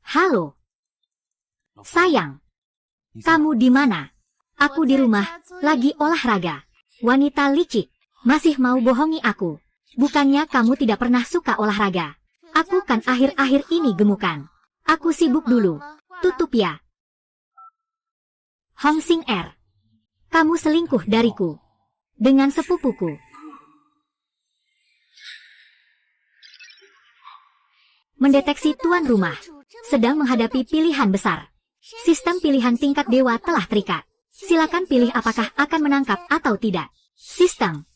Halo. Sayang. Kamu di mana? Aku di rumah, lagi olahraga. Wanita licik, masih mau bohongi aku. Bukannya kamu tidak pernah suka olahraga. Aku kan akhir-akhir ini gemukan. Aku sibuk dulu. Tutup ya. Hong Sing Er. Kamu selingkuh dariku. Dengan sepupuku. Mendeteksi tuan rumah. Sedang menghadapi pilihan besar. Sistem pilihan tingkat dewa telah terikat. Silakan pilih apakah akan menangkap atau tidak. Sistem.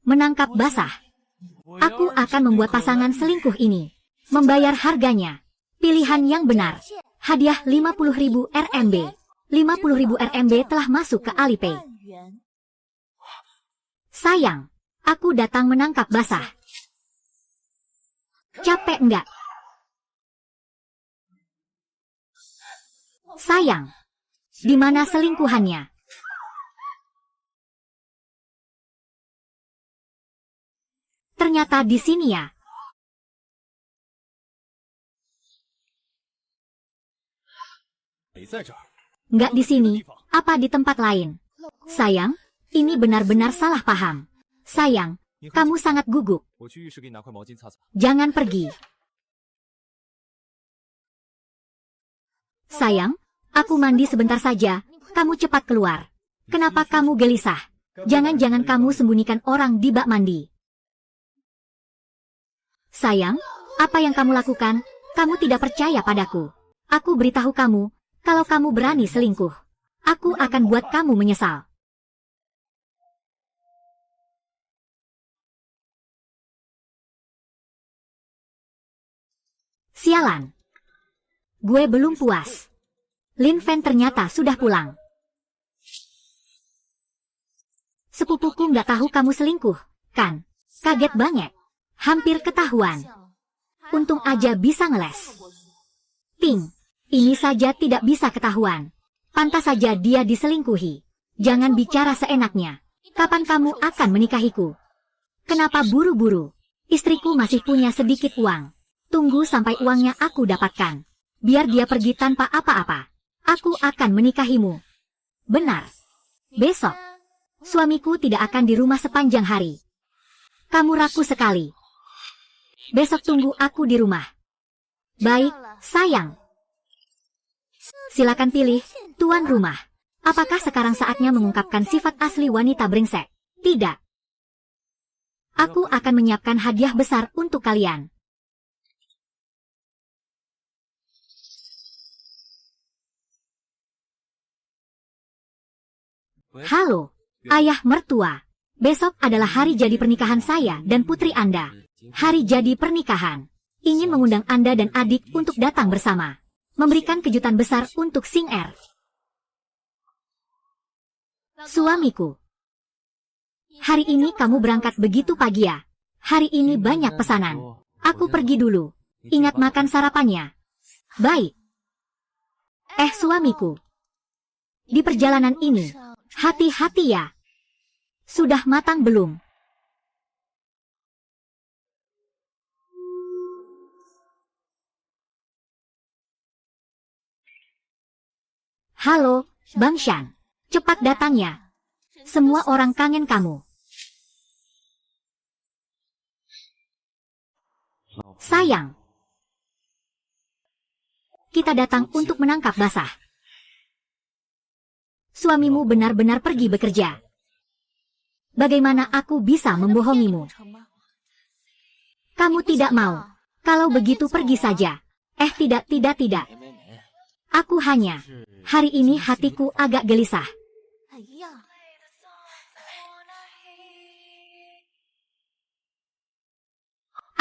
Menangkap basah. Aku akan membuat pasangan selingkuh ini. Membayar harganya. Pilihan yang benar. Hadiah 50.000 RMB. 50.000 RMB telah masuk ke Alipay. Sayang, aku datang menangkap basah. Capek enggak? Sayang, di mana selingkuhannya? Ternyata di sini ya. Nggak di sini, apa di tempat lain? Sayang, ini benar-benar salah paham. Sayang, kamu sangat gugup. Jangan pergi. Sayang, aku mandi sebentar saja, kamu cepat keluar. Kenapa kamu gelisah? Jangan-jangan kamu sembunyikan orang di bak mandi. Sayang, apa yang kamu lakukan? Kamu tidak percaya padaku. Aku beritahu kamu, kalau kamu berani selingkuh, aku akan buat kamu menyesal. Sialan. Gue belum puas. Lin Fen ternyata sudah pulang. Sepupuku nggak tahu kamu selingkuh, kan? Kaget banget. Hampir ketahuan. Untung aja bisa ngeles. Ting, ini saja tidak bisa ketahuan. Pantas saja dia diselingkuhi. Jangan bicara seenaknya. Kapan kamu akan menikahiku? Kenapa buru-buru? Istriku masih punya sedikit uang. Tunggu sampai uangnya aku dapatkan. Biar dia pergi tanpa apa-apa. Aku akan menikahimu. Benar. Besok. Suamiku tidak akan di rumah sepanjang hari. Kamu ragu sekali. Besok tunggu aku di rumah. Baik, sayang. Silakan pilih, tuan rumah. Apakah sekarang saatnya mengungkapkan sifat asli wanita brengsek? Tidak. Aku akan menyiapkan hadiah besar untuk kalian. Halo, ayah mertua. Besok adalah hari jadi pernikahan saya dan putri Anda. Hari jadi pernikahan. Ingin mengundang Anda dan adik untuk datang bersama. Memberikan kejutan besar untuk Sing Er. Suamiku. Hari ini kamu berangkat begitu pagi ya? Hari ini banyak pesanan. Aku pergi dulu. Ingat makan sarapannya. Baik. Suamiku. Di perjalanan ini, hati-hati ya. Sudah matang belum? Halo, Bang Shan. Cepat datang ya. Semua orang kangen kamu. Sayang. Kita datang untuk menangkap basah. Suamimu benar-benar pergi bekerja. Bagaimana aku bisa membohongimu? Kamu tidak mau. Kalau begitu pergi saja. Tidak. Aku hanya. Hari ini hatiku agak gelisah.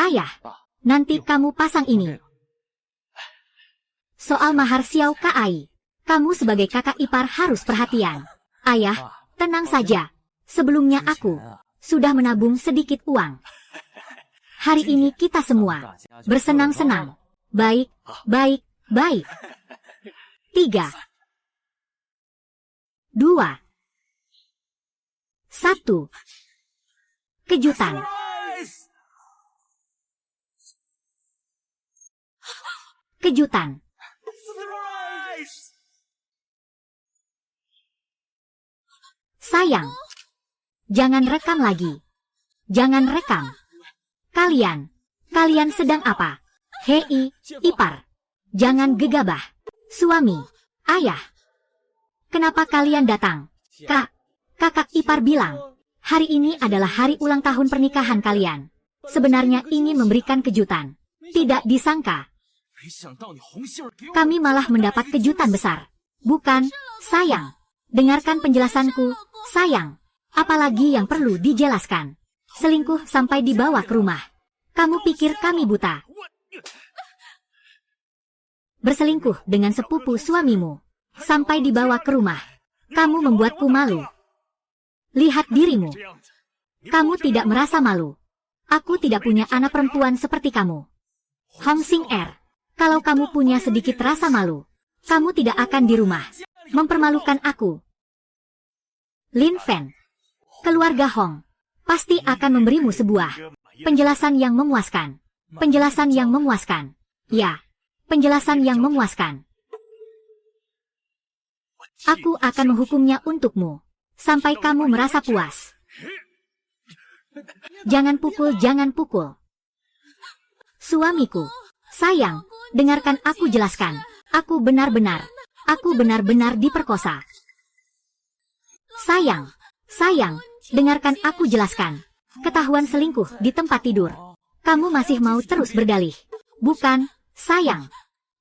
Ayah, nanti kamu pasang ini. Soal mahar Xiao Kai, kamu sebagai kakak ipar harus perhatian. Ayah, tenang saja. Sebelumnya aku sudah menabung sedikit uang. Hari ini kita semua bersenang-senang. Baik, baik, baik. 3, 2, 1. Kejutan. Kejutan. Sayang, jangan rekam lagi. Jangan rekam. Kalian sedang apa? Hei, ipar. Jangan gegabah. Suami, ayah. Kenapa kalian datang? Kakak ipar bilang, hari ini adalah hari ulang tahun pernikahan kalian. Sebenarnya ingin memberikan kejutan. Tidak disangka. Kami malah mendapat kejutan besar. Bukan, sayang. Dengarkan penjelasanku, sayang. Apalagi yang perlu dijelaskan? Selingkuh sampai dibawa ke rumah. Kamu pikir kami buta? Berselingkuh dengan sepupu suamimu. Sampai dibawa ke rumah. Kamu membuatku malu. Lihat dirimu. Kamu tidak merasa malu. Aku tidak punya anak perempuan seperti kamu. Hong Xing Er, kalau kamu punya sedikit rasa malu, kamu tidak akan di rumah mempermalukan aku. Lin Fen, keluarga Hong pasti akan memberimu sebuah penjelasan yang memuaskan. Penjelasan yang memuaskan. Ya, penjelasan yang memuaskan. Aku akan menghukumnya untukmu sampai kamu merasa puas. Jangan pukul, jangan pukul. Suamiku, sayang, dengarkan aku jelaskan. Aku benar-benar diperkosa. Sayang, dengarkan aku jelaskan. Ketahuan selingkuh di tempat tidur. Kamu masih mau terus berdalih? Bukan, sayang.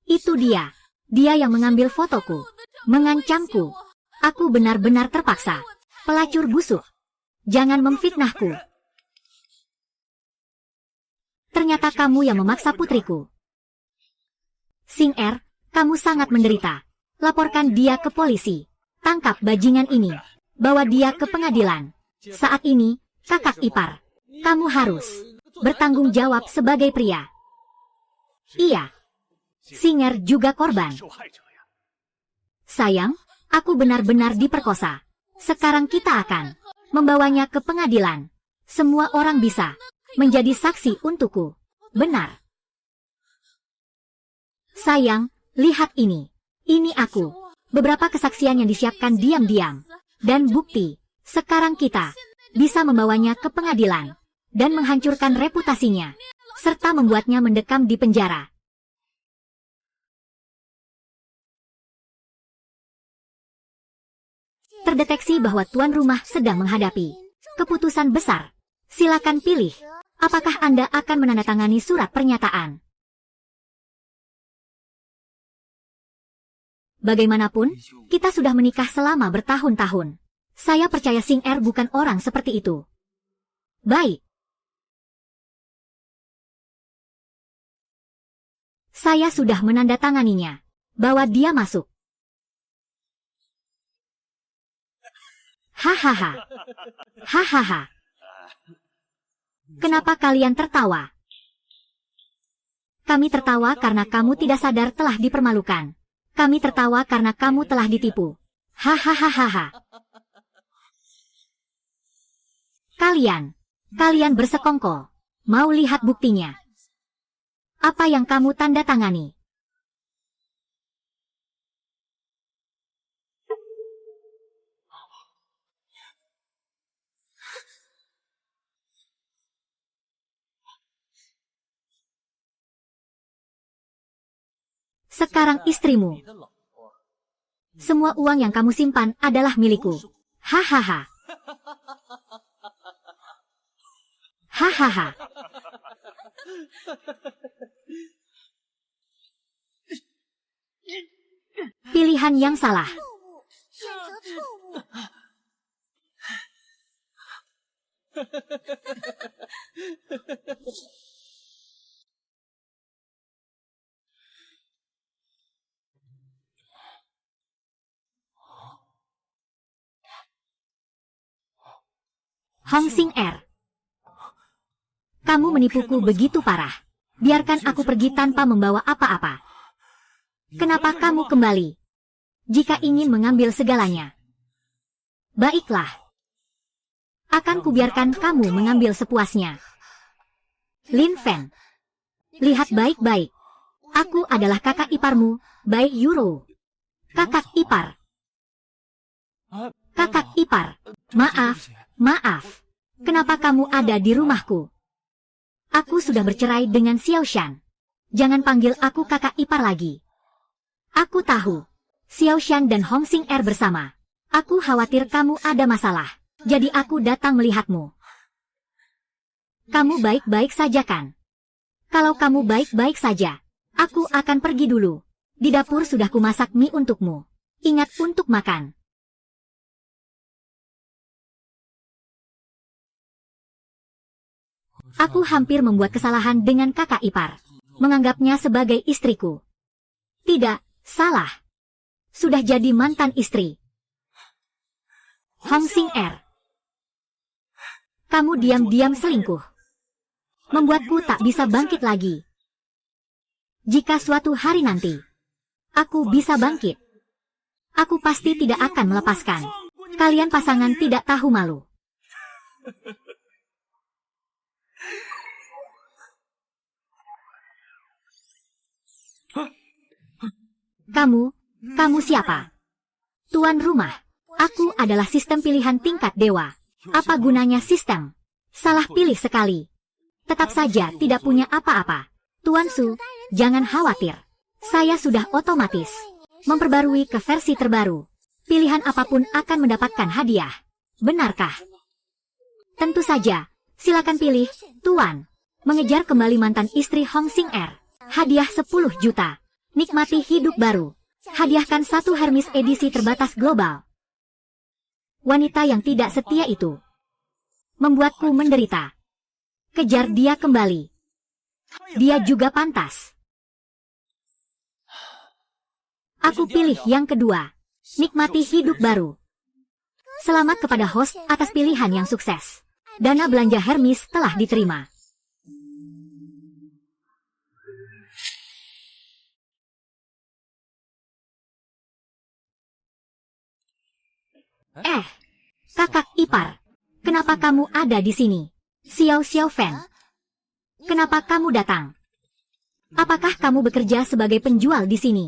Itu dia yang mengambil fotoku. Mengancamku. Aku benar-benar terpaksa. Pelacur busuk. Jangan memfitnahku. Ternyata kamu yang memaksa putriku. Xing Er, kamu sangat menderita. Laporkan dia ke polisi. Tangkap bajingan ini. Bawa dia ke pengadilan. Saat ini, kakak ipar, kamu harus bertanggung jawab sebagai pria. Iya. Xing Er juga korban. Sayang, aku benar-benar diperkosa. Sekarang kita akan membawanya ke pengadilan. Semua orang bisa menjadi saksi untukku. Benar. Sayang, lihat ini. Ini aku. Beberapa kesaksian yang disiapkan diam-diam. Dan bukti. Sekarang kita bisa membawanya ke pengadilan. Dan menghancurkan reputasinya. Serta membuatnya mendekam di penjara. Terdeteksi bahwa tuan rumah sedang menghadapi keputusan besar. Silakan pilih. Apakah Anda akan menandatangani surat pernyataan? Bagaimanapun, kita sudah menikah selama bertahun-tahun. Saya percaya Xing Er bukan orang seperti itu. Baik. Saya sudah menandatanganinya. Bawa dia masuk. Hahaha. Hahaha. Kenapa kalian tertawa? Kami tertawa karena kamu tidak sadar telah dipermalukan. Kami tertawa karena kamu telah ditipu. Hahaha. Kalian bersekongkol. Mau lihat buktinya? Apa yang kamu tanda tangani? Sekarang istrimu. Semua uang yang kamu simpan adalah milikku. Hahaha. Hahaha. Pilihan yang salah. Hong Xing Er. Kamu menipuku begitu parah. Biarkan aku pergi tanpa membawa apa-apa. Kenapa kamu kembali? Jika ingin mengambil segalanya. Baiklah. Akan kubiarkan kamu mengambil sepuasnya. Lin Fen. Lihat baik-baik. Aku adalah kakak iparmu, Bai Yuro. Kakak ipar. Kakak ipar. Maaf. Kenapa kamu ada di rumahku? Aku sudah bercerai dengan Xiao Shan. Jangan panggil aku kakak ipar lagi. Aku tahu. Xiao Shan dan Hong Xing Er bersama. Aku khawatir kamu ada masalah. Jadi aku datang melihatmu. Kamu baik-baik saja kan? Kalau kamu baik-baik saja, aku akan pergi dulu. Di dapur sudah kumasak mie untukmu. Ingat untuk makan. Aku hampir membuat kesalahan dengan kakak ipar. Menganggapnya sebagai istriku. Tidak, salah. Sudah jadi mantan istri. Hong Xing Er. Kamu diam-diam selingkuh. Membuatku tak bisa bangkit lagi. Jika suatu hari nanti, aku bisa bangkit, aku pasti tidak akan melepaskan. Kalian pasangan tidak tahu malu. Kamu siapa? Tuan rumah. Aku adalah sistem pilihan tingkat dewa. Apa gunanya sistem? Salah pilih sekali. Tetap saja tidak punya apa-apa. Tuan Su, jangan khawatir. Saya sudah otomatis memperbarui ke versi terbaru. Pilihan apapun akan mendapatkan hadiah. Benarkah? Tentu saja. Silakan pilih, Tuan. Mengejar kembali mantan istri Hong Xing Er. Hadiah 10 juta. Nikmati hidup baru. Hadiahkan satu Hermes edisi terbatas global. Wanita yang tidak setia itu membuatku menderita. Kejar dia kembali. Dia juga pantas. Aku pilih yang kedua. Nikmati hidup baru. Selamat kepada host atas pilihan yang sukses. Dana belanja Hermes telah diterima. Kakak ipar. Kenapa kamu ada di sini? Xiao Fan. Kenapa kamu datang? Apakah kamu bekerja sebagai penjual di sini?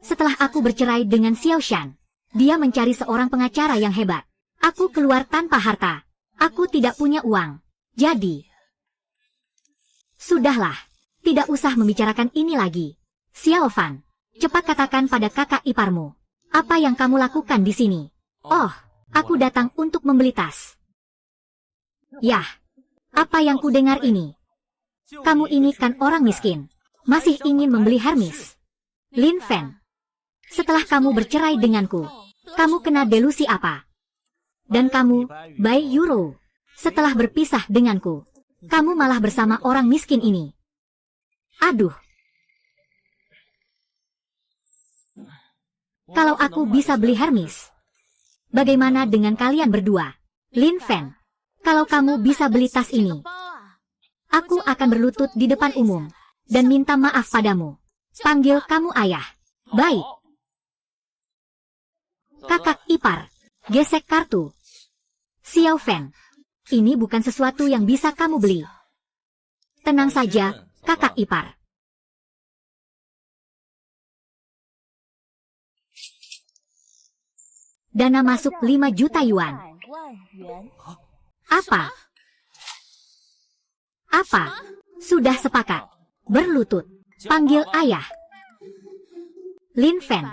Setelah aku bercerai dengan Xiao Shan, dia mencari seorang pengacara yang hebat. Aku keluar tanpa harta. Aku tidak punya uang. Jadi, sudahlah. Tidak usah membicarakan ini lagi. Xiao Fan, cepat katakan pada kakak iparmu. Apa yang kamu lakukan di sini? Oh, aku datang untuk membeli tas. Yah, apa yang ku dengar ini? Kamu ini kan orang miskin. Masih ingin membeli Hermes. Lin Fen, setelah kamu bercerai denganku, kamu kena delusi apa? Dan kamu, Bai Yuro, setelah berpisah denganku, kamu malah bersama orang miskin ini. Aduh. Kalau aku bisa beli Hermes, bagaimana dengan kalian berdua? Lin Fen, kalau kamu bisa beli tas ini, aku akan berlutut di depan umum dan minta maaf padamu. Panggil kamu ayah. Baik. Kakak ipar, gesek kartu. Xiao Fan, ini bukan sesuatu yang bisa kamu beli. Tenang saja, kakak ipar. Dana masuk 5 juta yuan. Apa? Sudah sepakat. Berlutut. Panggil ayah. Lin Fen,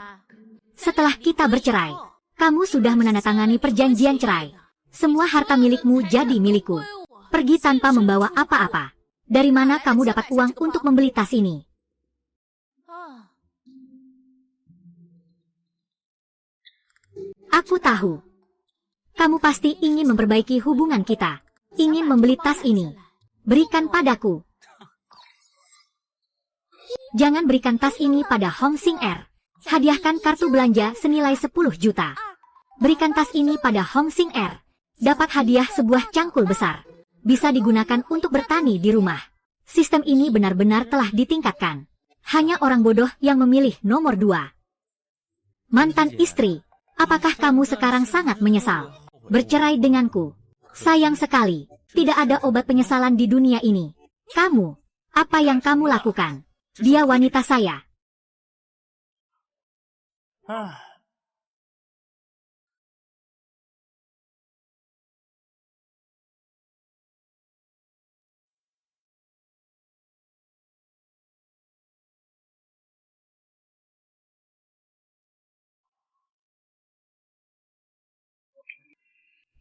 setelah kita bercerai, kamu sudah menandatangani perjanjian cerai. Semua harta milikmu jadi milikku. Pergi tanpa membawa apa-apa. Dari mana kamu dapat uang untuk membeli tas ini? Aku tahu. Kamu pasti ingin memperbaiki hubungan kita. Ingin membeli tas ini. Berikan padaku. Jangan berikan tas ini pada Hong Xing Er. Hadiahkan kartu belanja senilai 10 juta. Berikan tas ini pada Hong Xing Er. Dapat hadiah sebuah cangkul besar. Bisa digunakan untuk bertani di rumah. Sistem ini benar-benar telah ditingkatkan. Hanya orang bodoh yang memilih nomor 2. Mantan istri, apakah kamu sekarang sangat menyesal bercerai denganku? Sayang sekali, tidak ada obat penyesalan di dunia ini. Kamu, apa yang kamu lakukan? Dia wanita saya.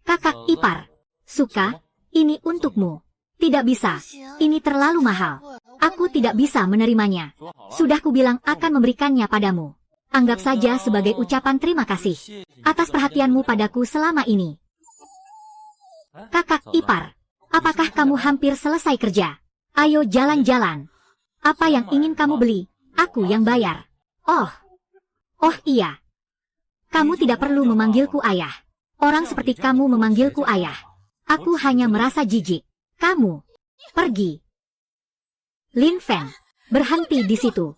Kakak ipar, suka, ini untukmu. Tidak bisa, ini terlalu mahal. Aku tidak bisa menerimanya. Sudah kubilang akan memberikannya padamu. Anggap saja sebagai ucapan terima kasih atas perhatianmu padaku selama ini. Kakak ipar, apakah kamu hampir selesai kerja? Ayo jalan-jalan. Apa yang ingin kamu beli? Aku yang bayar. Oh iya. Kamu tidak perlu memanggilku ayah. Orang seperti kamu memanggilku ayah. Aku hanya merasa jijik. Kamu, pergi. Lin Fen, berhenti di situ.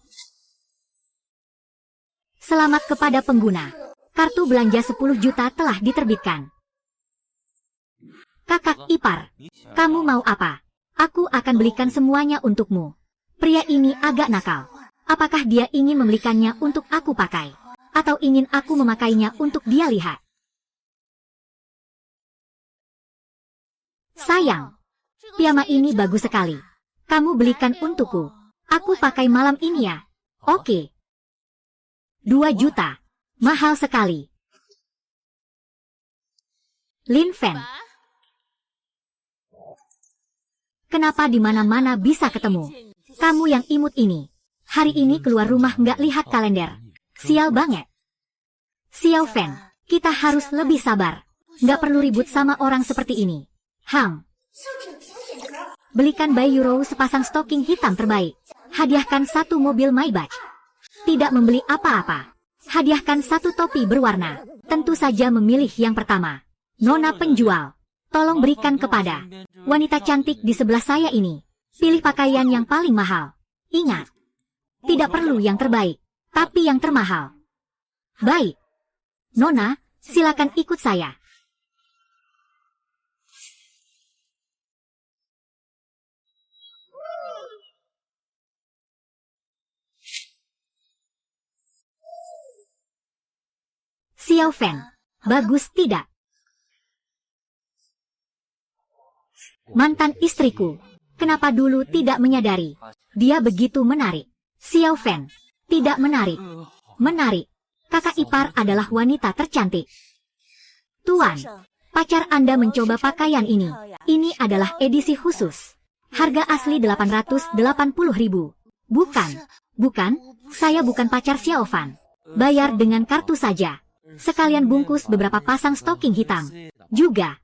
Selamat kepada pengguna. Kartu belanja 10 juta telah diterbitkan. Kakak ipar, kamu mau apa? Aku akan belikan semuanya untukmu. Pria ini agak nakal. Apakah dia ingin membelikannya untuk aku pakai? Atau ingin aku memakainya untuk dia lihat? Sayang, piyama ini bagus sekali. Kamu belikan untukku. Aku pakai malam ini ya. Oke. 2 juta. Mahal sekali. Lin Fen. Kenapa di mana-mana bisa ketemu? Kamu yang imut ini. Hari ini keluar rumah nggak lihat kalender. Sial banget. Xiao Fen, kita harus lebih sabar. Nggak perlu ribut sama orang seperti ini. Belikan Bai Yuro sepasang stocking hitam terbaik. Hadiahkan 1 mobil Maybach. Tidak membeli apa-apa. Hadiahkan 1 topi berwarna. Tentu saja memilih yang pertama. Nona penjual, tolong berikan kepada wanita cantik di sebelah saya ini. Pilih pakaian yang paling mahal. Ingat, tidak perlu yang terbaik, tapi yang termahal. Baik. Nona, silakan ikut saya. Xiao Fen, bagus tidak? Mantan istriku, kenapa dulu tidak menyadari? Dia begitu menarik. Xiao Fen, tidak menarik. Menarik. Kakak ipar adalah wanita tercantik. Tuan, pacar Anda mencoba pakaian ini. Ini adalah edisi khusus. Harga asli 880.000. Bukan, saya bukan pacar Xiao Fan. Bayar dengan kartu saja. Sekalian bungkus beberapa pasang stocking hitam. Juga.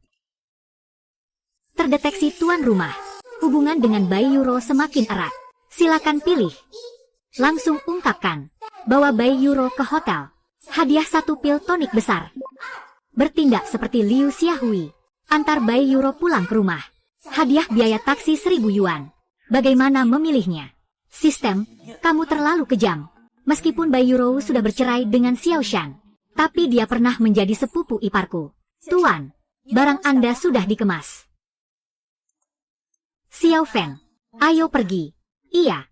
Terdeteksi tuan rumah. Hubungan dengan Bai Yuro semakin erat. Silakan pilih. Langsung ungkapkan. Bawa Bai Yuro ke hotel. Hadiah 1 pil tonik besar. Bertindak seperti Liu Xiaohui. Antar Bai Yuro pulang ke rumah. Hadiah biaya taksi 1.000 yuan. Bagaimana memilihnya? Sistem, kamu terlalu kejam. Meskipun Bai Yuro sudah bercerai dengan Xiao Shan, tapi dia pernah menjadi sepupu iparku. Tuan, barang Anda sudah dikemas. Xiao Fen, ayo pergi. Iya.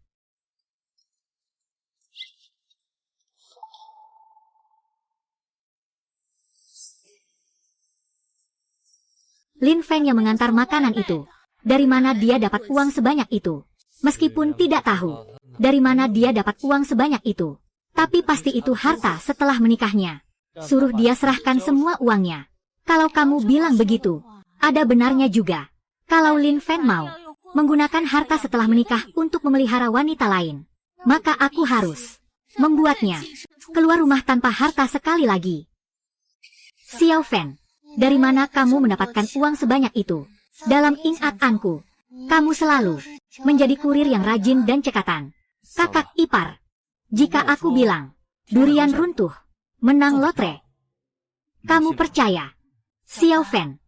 Lin Fen yang mengantar makanan itu. Dari mana dia dapat uang sebanyak itu? Meskipun tidak tahu dari mana dia dapat uang sebanyak itu, tapi pasti itu harta setelah menikahnya. Suruh dia serahkan semua uangnya. Kalau kamu bilang begitu, ada benarnya juga. Kalau Lin Fen mau menggunakan harta setelah menikah untuk memelihara wanita lain, maka aku harus membuatnya keluar rumah tanpa harta sekali lagi. Xiao Fen, dari mana kamu mendapatkan uang sebanyak itu? Dalam ingatanku, kamu selalu menjadi kurir yang rajin dan cekatan. Kakak ipar, jika aku bilang durian runtuh menang lotre, kamu percaya? Xiao Fen,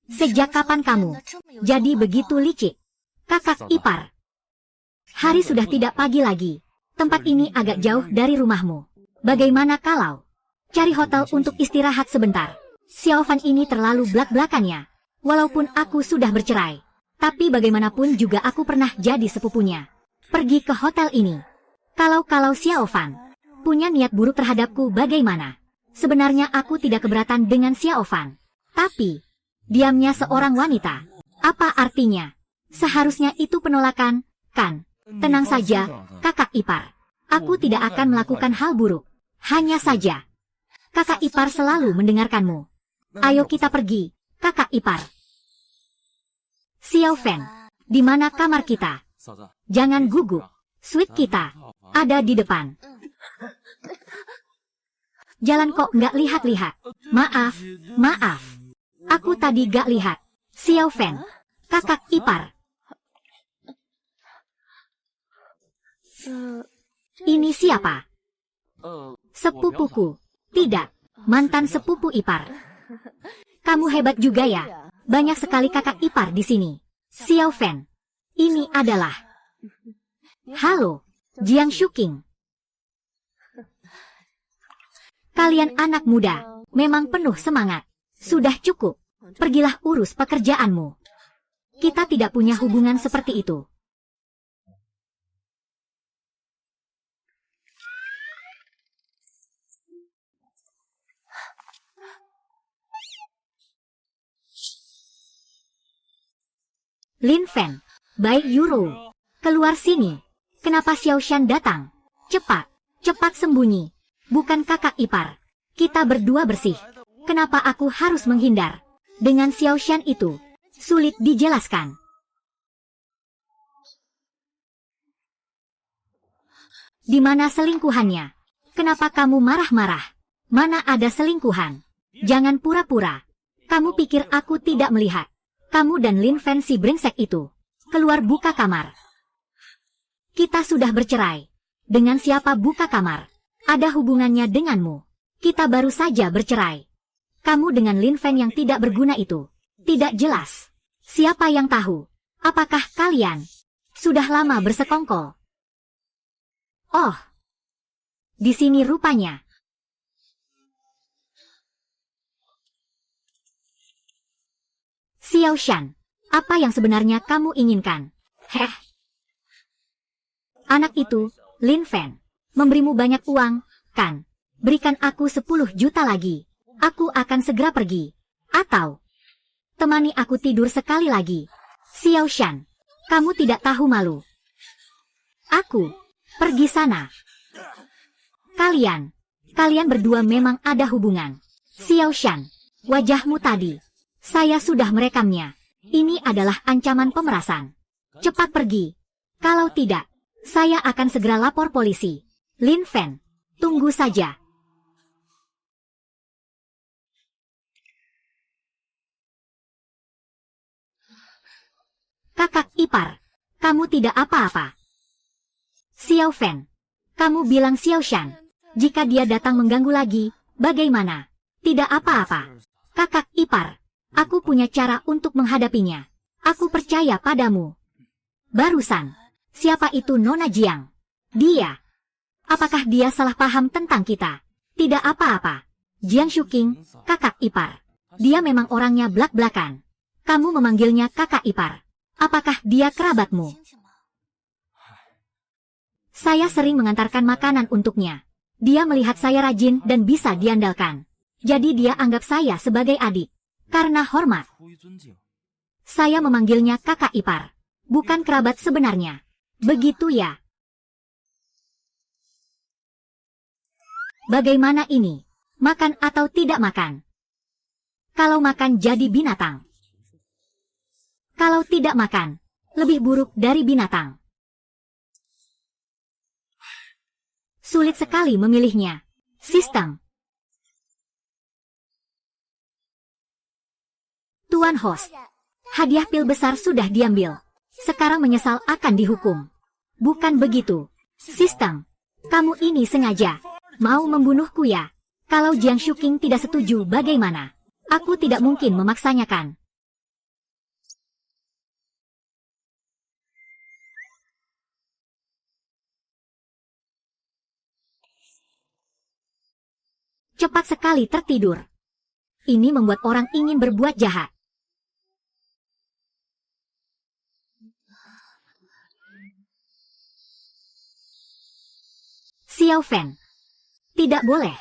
Sejak kapan kamu jadi begitu licik? Kakak ipar. Hari sudah tidak pagi lagi. Tempat ini agak jauh dari rumahmu. Bagaimana kalau cari hotel untuk istirahat sebentar? Xiao Fan ini terlalu blak-blakannya. Walaupun aku sudah bercerai, tapi bagaimanapun juga aku pernah jadi sepupunya. Pergi ke hotel ini. Kalau Xiao Fan punya niat buruk terhadapku bagaimana? Sebenarnya aku tidak keberatan dengan Xiao Fan. Tapi diamnya seorang wanita. Apa artinya? Seharusnya itu penolakan, kan? Tenang saja, kakak ipar. Aku tidak akan melakukan hal buruk. Hanya saja, kakak ipar selalu mendengarkanmu. Ayo kita pergi, kakak ipar. Xiao Fan, di mana kamar kita? Jangan gugup. Suite kita ada di depan. Jalan kok nggak lihat-lihat. Maaf. Aku tadi gak lihat. Xiao Fan, kakak ipar. Ini siapa? Sepupuku. Tidak, mantan sepupu ipar. Kamu hebat juga ya. Banyak sekali kakak ipar di sini. Xiao Fan, ini adalah... Halo, Jiang Shuking. Kalian anak muda, memang penuh semangat. Sudah cukup, pergilah urus pekerjaanmu. Kita tidak punya hubungan seperti itu. Lin Fan, baik Yuro. Keluar sini. Kenapa Xiao Shan datang? Cepat sembunyi. Bukan kakak ipar. Kita berdua bersih. Kenapa aku harus menghindar? Dengan Xiao Shan itu, sulit dijelaskan. Di mana selingkuhannya? Kenapa kamu marah-marah? Mana ada selingkuhan? Jangan pura-pura. Kamu pikir aku tidak melihat? Kamu dan Lin Fan si brengsek itu. Keluar buka kamar. Kita sudah bercerai. Dengan siapa buka kamar? Ada hubungannya denganmu. Kita baru saja bercerai. Kamu dengan Lin Fan yang tidak berguna itu. Tidak jelas. Siapa yang tahu? Apakah kalian sudah lama bersekongkol? Oh. Di sini rupanya. Xiao Shan, apa yang sebenarnya kamu inginkan? Anak itu, Lin Fan, memberimu banyak uang, kan? Berikan aku 10 juta lagi. Aku akan segera pergi. Atau, temani aku tidur sekali lagi. Xiao Shan, kamu tidak tahu malu. Aku, pergi sana. Kalian berdua memang ada hubungan. Xiao Shan, wajahmu tadi. Saya sudah merekamnya. Ini adalah ancaman pemerasan. Cepat pergi. Kalau tidak, saya akan segera lapor polisi. Lin Fan, tunggu saja. Kakak ipar, kamu tidak apa-apa. Xiao Fan, kamu bilang Xiao Shan. Jika dia datang mengganggu lagi, bagaimana? Tidak apa-apa. Kakak ipar. Aku punya cara untuk menghadapinya. Aku percaya padamu. Barusan, siapa itu Nona Jiang? Dia. Apakah dia salah paham tentang kita? Tidak apa-apa. Jiang Shuking, kakak ipar. Dia memang orangnya blak-blakan. Kamu memanggilnya kakak ipar. Apakah dia kerabatmu? Saya sering mengantarkan makanan untuknya. Dia melihat saya rajin dan bisa diandalkan. Jadi dia anggap saya sebagai adik. Karena hormat, saya memanggilnya kakak ipar, bukan kerabat sebenarnya. Begitu ya? Bagaimana ini? Makan atau tidak makan? Kalau makan jadi binatang. Kalau tidak makan, lebih buruk dari binatang. Sulit sekali memilihnya. Sistem. Tuan host, hadiah pil besar sudah diambil. Sekarang menyesal akan dihukum. Bukan begitu. Sistem, kamu ini sengaja mau membunuhku ya? Kalau Jiang Shuking tidak setuju bagaimana? Aku tidak mungkin memaksanya kan? cepat sekali tertidur. Ini membuat orang ingin berbuat jahat. Xiao Fan. Tidak boleh.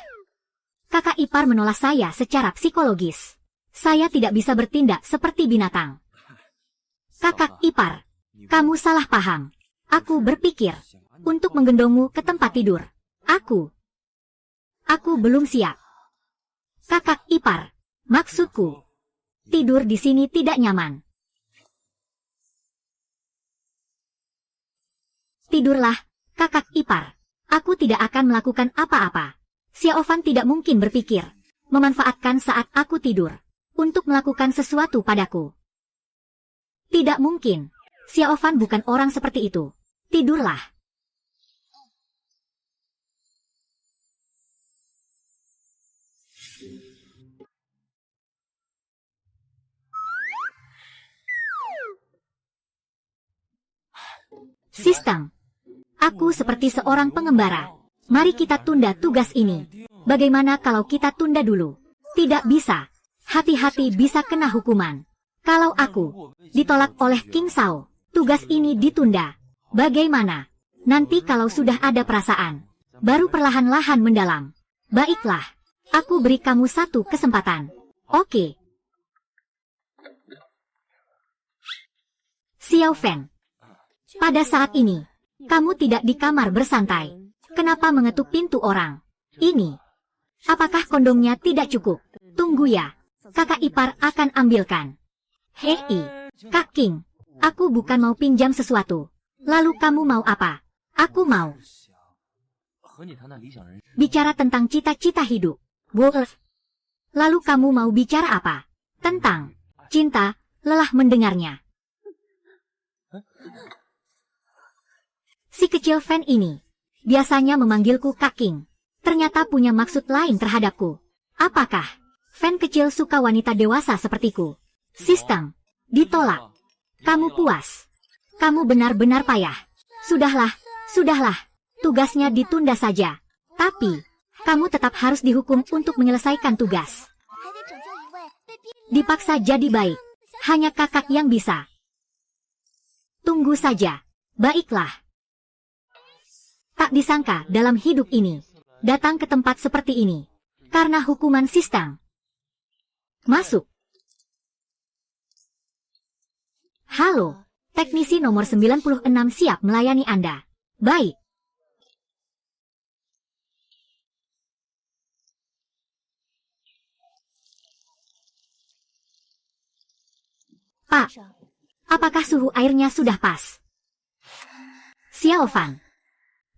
Kakak ipar menolak saya secara psikologis. Saya tidak bisa bertindak seperti binatang. Kakak ipar, kamu salah paham. Aku berpikir untuk menggendongmu ke tempat tidur. Aku belum siap. Kakak ipar, maksudku, tidur di sini tidak nyaman. Tidurlah, kakak ipar. Aku tidak akan melakukan apa-apa. Xiao Fan tidak mungkin berpikir memanfaatkan saat aku tidur untuk melakukan sesuatu padaku. Tidak mungkin. Xiao Fan bukan orang seperti itu. Tidurlah. Sistem. Aku seperti seorang pengembara. Mari kita tunda tugas ini. Bagaimana kalau kita tunda dulu? Tidak bisa. Hati-hati bisa kena hukuman. Kalau aku ditolak oleh King Sao, tugas ini ditunda. Bagaimana? Nanti kalau sudah ada perasaan, baru perlahan-lahan mendalam. Baiklah. Aku beri kamu satu kesempatan. Oke. Xiao Fan. Pada saat ini, kamu tidak di kamar bersantai. Kenapa mengetuk pintu orang? Ini. Apakah kondongnya tidak cukup? Tunggu ya. Kakak ipar akan ambilkan. Hei, Kak King. Aku bukan mau pinjam sesuatu. Lalu kamu mau apa? Aku mau bicara tentang cita-cita hidup. Wolf. Lalu kamu mau bicara apa? Tentang cinta. Lelah mendengarnya. Si kecil Fan ini biasanya memanggilku Kak King. Ternyata punya maksud lain terhadapku. Apakah Fan kecil suka wanita dewasa sepertiku? Sistem. Ditolak. Kamu puas. Kamu benar-benar payah. Sudahlah. Tugasnya ditunda saja. Tapi, kamu tetap harus dihukum untuk menyelesaikan tugas. Dipaksa jadi baik. Hanya kakak yang bisa. Tunggu saja. Baiklah. Tak disangka dalam hidup ini, datang ke tempat seperti ini. Karena hukuman sistem. Masuk. Halo, teknisi nomor 96 siap melayani Anda. Baik. Pak, apakah suhu airnya sudah pas? Xiao Fan.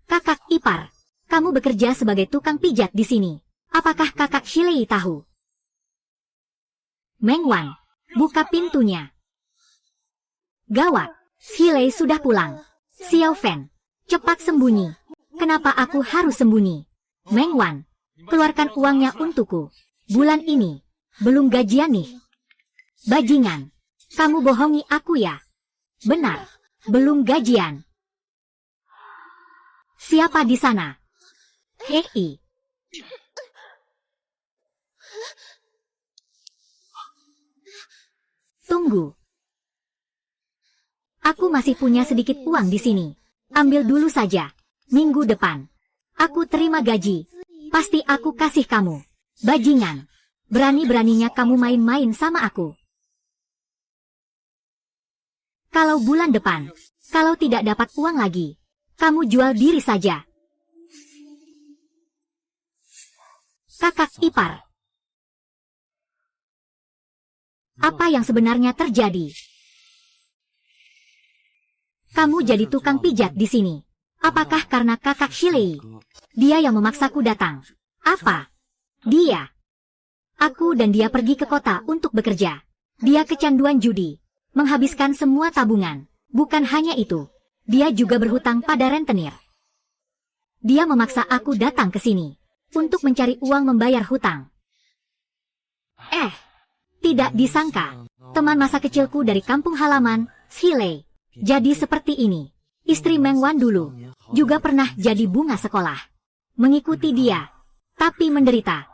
Kakak ipar, kamu bekerja sebagai tukang pijat di sini. Apakah kakak Shilei tahu? Meng Wan, buka pintunya. Gawat, Shilei sudah pulang. Xiao Fan, cepat sembunyi. Kenapa aku harus sembunyi? Meng Wan, keluarkan uangnya untukku. Bulan ini, belum gajian nih. Bajingan, kamu bohongi aku ya? Benar, belum gajian. Siapa di sana? Hei. Tunggu. Aku masih punya sedikit uang di sini. Ambil dulu saja. Minggu depan. Aku terima gaji. Pasti aku kasih kamu. Bajingan. Berani-beraninya kamu main-main sama aku. Kalau bulan depan, kalau tidak dapat uang lagi, kamu jual diri saja. Kakak ipar. Apa yang sebenarnya terjadi? Kamu jadi tukang pijat di sini. Apakah karena kakak Shilei? Dia yang memaksaku datang. Apa? Dia. Aku dan dia pergi ke kota untuk bekerja. Dia kecanduan judi. Menghabiskan semua tabungan. Bukan hanya itu. Dia juga berhutang pada rentenir. Dia memaksa aku datang ke sini. Untuk mencari uang membayar hutang. Tidak disangka. Teman masa kecilku dari kampung halaman, Shilei. Jadi seperti ini. Istri Meng Wan dulu. Juga pernah jadi bunga sekolah. Mengikuti dia. Tapi menderita.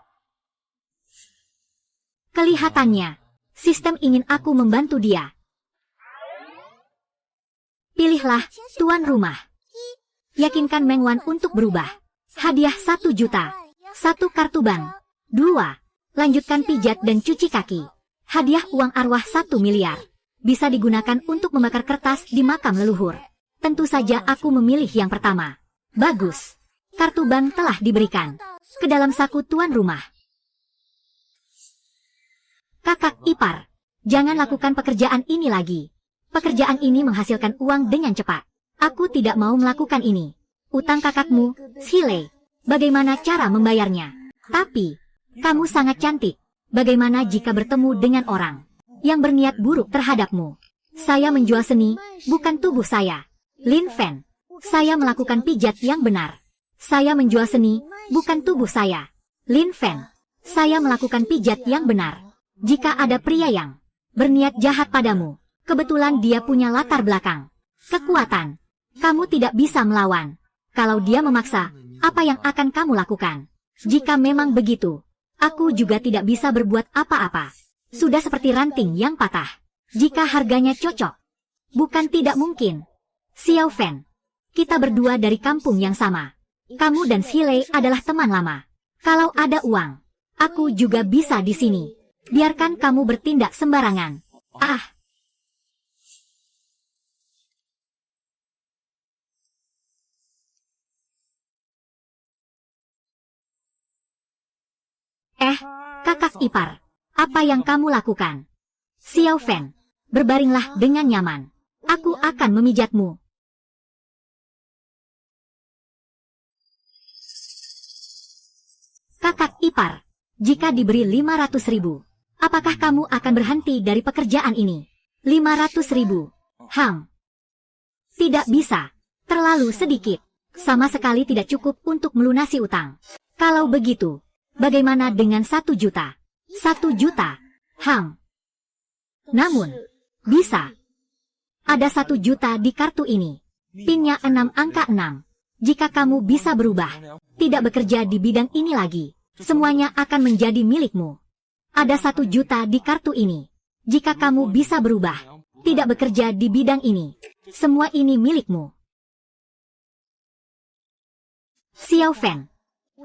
Kelihatannya, sistem ingin aku membantu dia. Pilihlah, tuan rumah. Yakinkan Meng Wan untuk berubah. Hadiah 1 juta. 1 kartu bank. 2. Lanjutkan pijat dan cuci kaki. Hadiah uang arwah 1 miliar. Bisa digunakan untuk membakar kertas di makam leluhur. Tentu saja aku memilih yang pertama. Bagus. Kartu bank telah diberikan. Ke dalam saku tuan rumah. Kakak ipar, jangan lakukan pekerjaan ini lagi. Pekerjaan ini menghasilkan uang dengan cepat. Aku tidak mau melakukan ini. Utang kakakmu, Xile. Bagaimana cara membayarnya? Tapi, kamu sangat cantik. Bagaimana jika bertemu dengan orang yang berniat buruk terhadapmu? Saya menjual seni, bukan tubuh saya. Lin Fen, saya melakukan pijat yang benar. Saya menjual seni, bukan tubuh saya. Lin Fen, saya melakukan pijat yang benar. Jika ada pria yang berniat jahat padamu, kebetulan dia punya latar belakang kekuatan, kamu tidak bisa melawan. Kalau dia memaksa, apa yang akan kamu lakukan? Jika memang begitu, aku juga tidak bisa berbuat apa-apa. Sudah seperti ranting yang patah. Jika harganya cocok, bukan tidak mungkin. Xiao Fen, kita berdua dari kampung yang sama. Kamu dan Xile adalah teman lama. Kalau ada uang, aku juga bisa di sini. Biarkan kamu bertindak sembarangan. Kakak ipar, apa yang kamu lakukan? Xiao Fen, berbaringlah dengan nyaman. Aku akan memijatmu. Kakak ipar, jika diberi 500.000, apakah kamu akan berhenti dari pekerjaan ini? 500.000. Tidak bisa. Terlalu sedikit. Sama sekali tidak cukup untuk melunasi utang. Kalau begitu, bagaimana dengan 1 juta? 1 juta. Namun, bisa. Ada 1 juta di kartu ini. Pinnya 6 angka 6. Jika kamu bisa berubah, tidak bekerja di bidang ini lagi, semuanya akan menjadi milikmu. Ada 1 juta di kartu ini. Jika kamu bisa berubah, tidak bekerja di bidang ini, semua ini milikmu. Xiao Fen,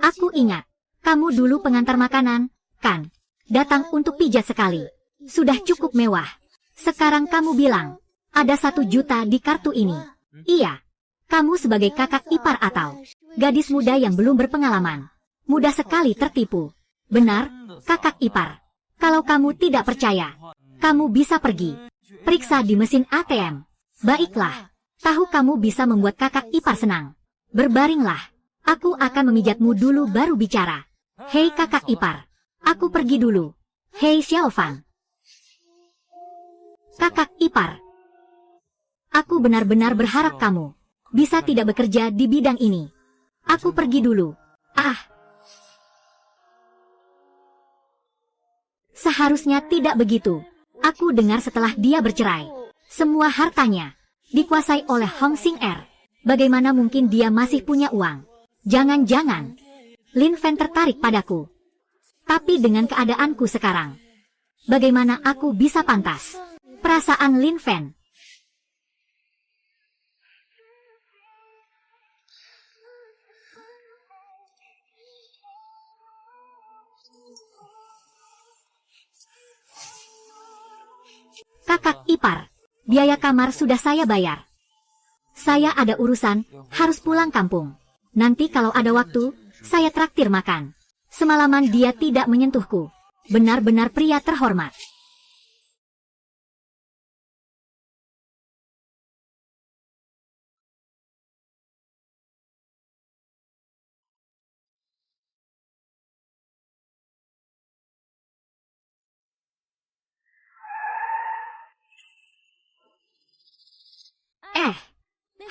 aku ingat, kamu dulu pengantar makanan, kan? Datang untuk pijat sekali. Sudah cukup mewah. Sekarang kamu bilang, ada 1 juta di kartu ini. Iya. Kamu sebagai kakak ipar atau gadis muda yang belum berpengalaman, mudah sekali tertipu. Benar, kakak ipar. Kalau kamu tidak percaya, kamu bisa pergi. Periksa di mesin ATM. Baiklah, tahu kamu bisa membuat kakak ipar senang. Berbaringlah. Aku akan memijatmu dulu baru bicara. Hei kakak ipar, aku pergi dulu. Hei Xiao Fan. Kakak ipar, aku benar-benar berharap kamu bisa tidak bekerja di bidang ini. Aku pergi dulu. Seharusnya tidak begitu. Aku dengar setelah dia bercerai, semua hartanya dikuasai oleh Hong Xing Er. Bagaimana mungkin dia masih punya uang? Jangan-jangan Lin Fen tertarik padaku. Tapi dengan keadaanku sekarang, bagaimana aku bisa pantas? Perasaan Lin Fen. Kakak ipar, biaya kamar sudah saya bayar. Saya ada urusan, harus pulang kampung. Nanti kalau ada waktu, saya traktir makan. Semalaman dia tidak menyentuhku. Benar-benar pria terhormat.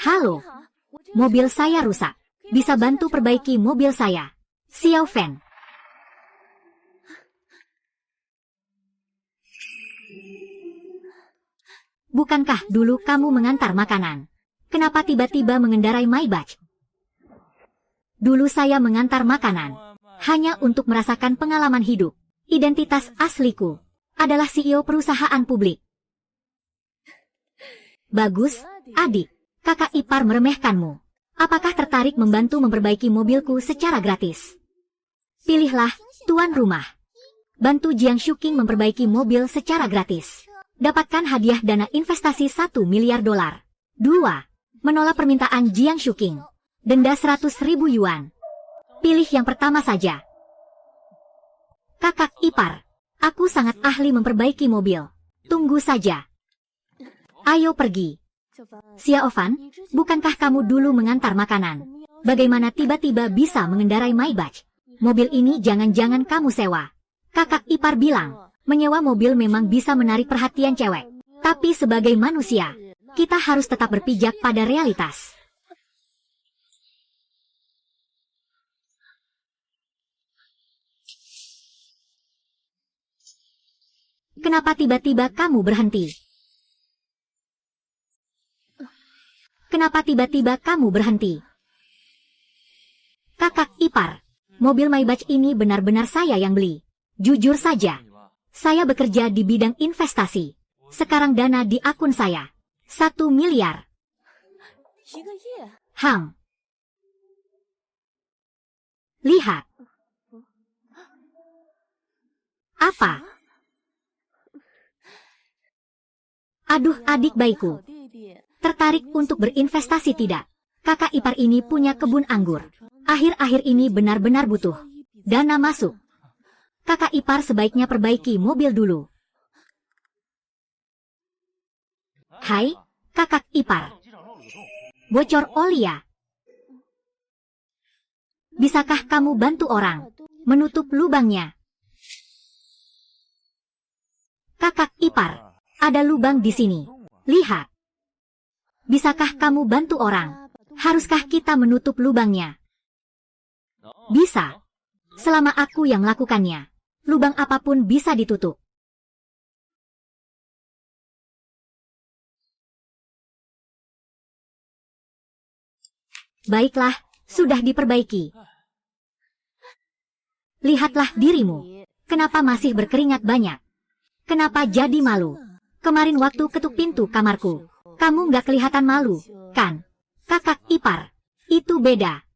Halo. Mobil saya rusak. Bisa bantu perbaiki mobil saya? Xiao Fen. Bukankah dulu kamu mengantar makanan? Kenapa tiba-tiba mengendarai Maybach? Dulu saya mengantar makanan hanya untuk merasakan pengalaman hidup. Identitas asliku. adalah CEO perusahaan publik. Bagus, adik. Kakak ipar meremehkanmu. Apakah tertarik membantu memperbaiki mobilku secara gratis? Pilihlah, tuan rumah. Bantu Jiang Shuking memperbaiki mobil secara gratis. Dapatkan hadiah dana investasi 1 miliar dolar. 2. Menolak permintaan Jiang Shuking. Denda 100.000 yuan. Pilih yang pertama saja. Kakak ipar, aku sangat ahli memperbaiki mobil. Tunggu saja. Ayo pergi. Xiaofan, bukankah kamu dulu mengantar makanan? Bagaimana tiba-tiba bisa mengendarai Maybach? Mobil ini jangan-jangan kamu sewa. Kakak ipar bilang, menyewa mobil memang bisa menarik perhatian cewek. Tapi sebagai manusia, kita harus tetap berpijak pada realitas. Kenapa tiba-tiba kamu berhenti? Kenapa tiba-tiba kamu berhenti? Kakak ipar, mobil Maybach ini benar-benar saya yang beli. Jujur saja, saya bekerja di bidang investasi. Sekarang dana di akun saya 1 miliar. Lihat. Apa? Aduh, adik baikku. Tertarik untuk berinvestasi tidak? Kakak ipar ini punya kebun anggur. Akhir-akhir ini benar-benar butuh dana masuk. Kakak ipar sebaiknya perbaiki mobil dulu. Hai, kakak ipar. Bocor oli ya? Bisakah kamu bantu orang menutup lubangnya? Kakak ipar, ada lubang di sini. Lihat. Bisakah kamu bantu orang? Haruskah kita menutup lubangnya? Bisa. Selama aku yang melakukannya, lubang apapun bisa ditutup. Baiklah, sudah diperbaiki. Lihatlah dirimu. Kenapa masih berkeringat banyak? Kenapa jadi malu? Kemarin waktu ketuk pintu kamarku, kamu nggak kelihatan malu, kan? Kakak ipar, itu beda.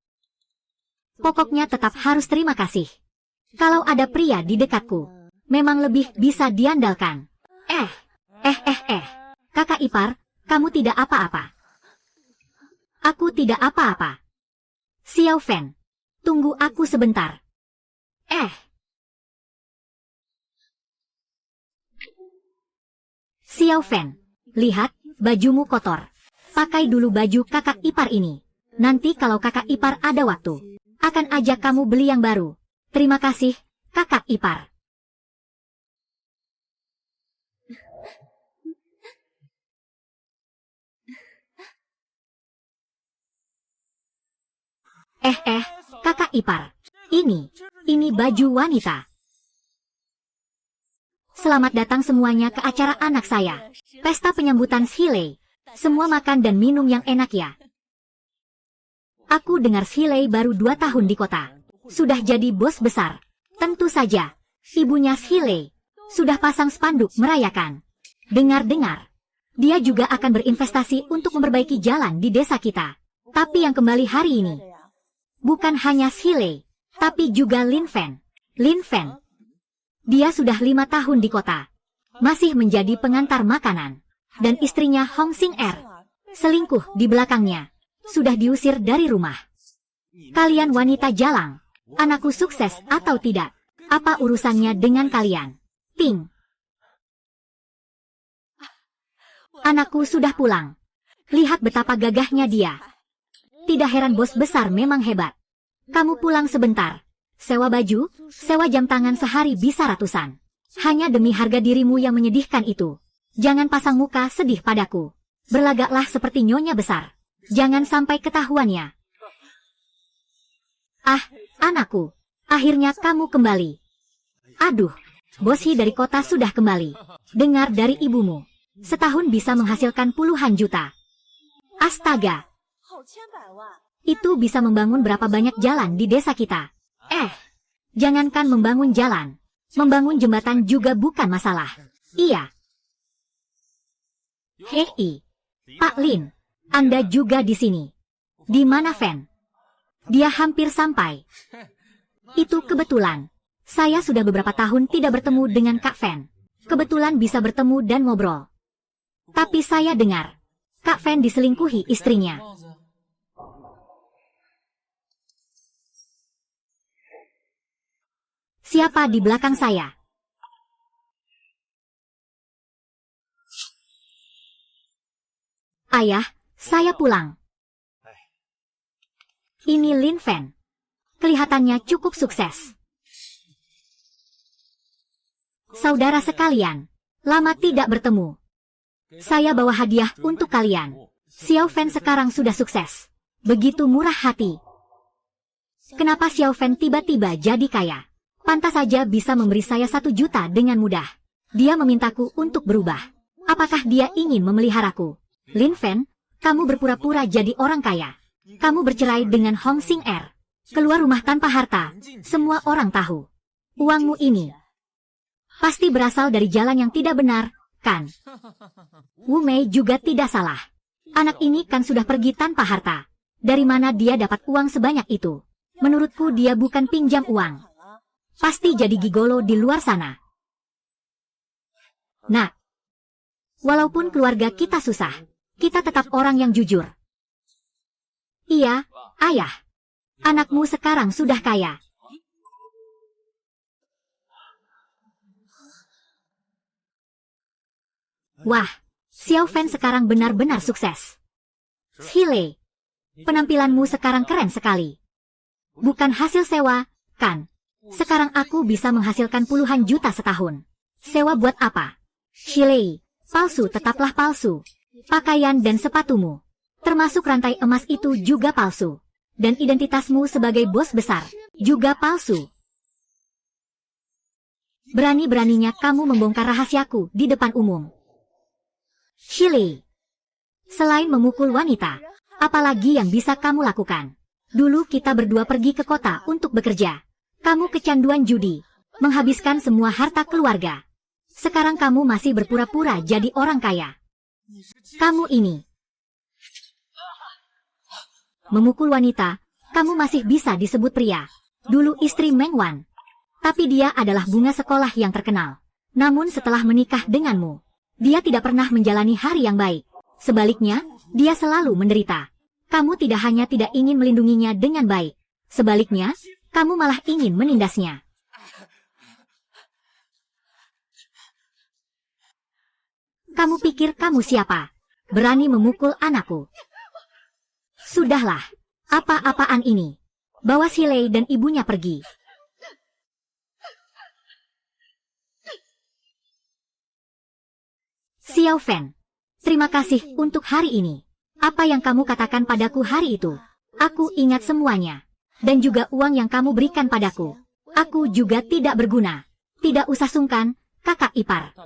Pokoknya tetap harus terima kasih. Kalau ada pria di dekatku, memang lebih bisa diandalkan. Kakak ipar, kamu tidak apa-apa. Aku tidak apa-apa. Xiaofan, tunggu aku sebentar. Xiaofan, lihat, bajumu kotor. Pakai dulu baju kakak ipar ini. Nanti kalau kakak ipar ada waktu, akan ajak kamu beli yang baru. Terima kasih, kakak ipar. Kakak ipar. Ini baju wanita. Selamat datang semuanya ke acara anak saya. Pesta penyambutan Shilei. Semua makan dan minum yang enak ya. Aku dengar Shilei baru 2 tahun di kota. Sudah jadi bos besar. Tentu saja, ibunya Shilei sudah pasang spanduk merayakan. Dengar-dengar, dia juga akan berinvestasi untuk memperbaiki jalan di desa kita. Tapi yang kembali hari ini, bukan hanya Shilei, tapi juga Lin Fen. Dia sudah 5 tahun di kota. Masih menjadi pengantar makanan. Dan istrinya Hong Xing Er selingkuh di belakangnya. Sudah diusir dari rumah. Kalian wanita jalang. Anakku sukses atau tidak? Apa urusannya dengan kalian? Ting. Anakku sudah pulang. Lihat betapa gagahnya dia. Tidak heran bos besar memang hebat. Kamu pulang sebentar. Sewa baju, sewa jam tangan sehari bisa ratusan. Hanya demi harga dirimu yang menyedihkan itu. Jangan pasang muka sedih padaku. Berlagaklah seperti nyonya besar. Jangan sampai ketahuannya. Anakku. Akhirnya kamu kembali. Aduh, Boshi dari kota sudah kembali. Dengar dari ibumu. Setahun bisa menghasilkan puluhan juta. Astaga. Itu bisa membangun berapa banyak jalan di desa kita. Jangankan membangun jalan. Membangun jembatan juga bukan masalah. Iya. Hei, Pak Lin, Anda juga di sini. Di mana Fan? Dia hampir sampai. Itu kebetulan. Saya sudah beberapa tahun tidak bertemu dengan Kak Fan. Kebetulan bisa bertemu dan ngobrol. Tapi saya dengar, Kak Fan diselingkuhi istrinya. Siapa di belakang saya? Ayah, saya pulang. Ini Lin Fan. Kelihatannya cukup sukses. Saudara sekalian, lama tidak bertemu. Saya bawa hadiah untuk kalian. Xiao Fan sekarang sudah sukses. Begitu murah hati. Kenapa Xiao Fan tiba-tiba jadi kaya? Pantas saja bisa memberi saya 1 juta dengan mudah. Dia memintaku untuk berubah. Apakah dia ingin memeliharaku? Lin Fan, kamu berpura-pura jadi orang kaya. Kamu bercerai dengan Hong Xing Er. Keluar rumah tanpa harta. Semua orang tahu. Uangmu ini pasti berasal dari jalan yang tidak benar, kan? Wu Mei juga tidak salah. Anak ini kan sudah pergi tanpa harta. Dari mana dia dapat uang sebanyak itu? Menurutku dia bukan pinjam uang. Pasti jadi gigolo di luar sana. Nah, walaupun keluarga kita susah, kita tetap orang yang jujur. Iya, ayah. Anakmu sekarang sudah kaya. Wah, Xiao Fan sekarang benar-benar sukses. Xile, penampilanmu sekarang keren sekali. Bukan hasil sewa, kan? Sekarang aku bisa menghasilkan puluhan juta setahun. Sewa buat apa? Xile, palsu tetaplah palsu. Pakaian dan sepatumu, termasuk rantai emas itu juga palsu. Dan identitasmu sebagai bos besar juga palsu. Berani-beraninya kamu membongkar rahasiaku di depan umum. Xile, selain memukul wanita, apalagi yang bisa kamu lakukan? Dulu kita berdua pergi ke kota untuk bekerja. Kamu kecanduan judi, menghabiskan semua harta keluarga. Sekarang kamu masih berpura-pura jadi orang kaya. Kamu ini memukul wanita, kamu masih bisa disebut pria. Dulu istri Meng Wan. Tapi dia adalah bunga sekolah yang terkenal. Namun setelah menikah denganmu, dia tidak pernah menjalani hari yang baik. Sebaliknya, dia selalu menderita. Kamu tidak hanya tidak ingin melindunginya dengan baik. Sebaliknya, kamu malah ingin menindasnya. Kamu pikir kamu siapa? Berani memukul anakku? Sudahlah, apa-apaan ini? Bawa Xile dan ibunya pergi. Xiao Fan, terima kasih untuk hari ini. Apa yang kamu katakan padaku hari itu? Aku ingat semuanya. Dan juga uang yang kamu berikan padaku. Aku juga tidak berguna. Tidak usah sungkan, kakak ipar.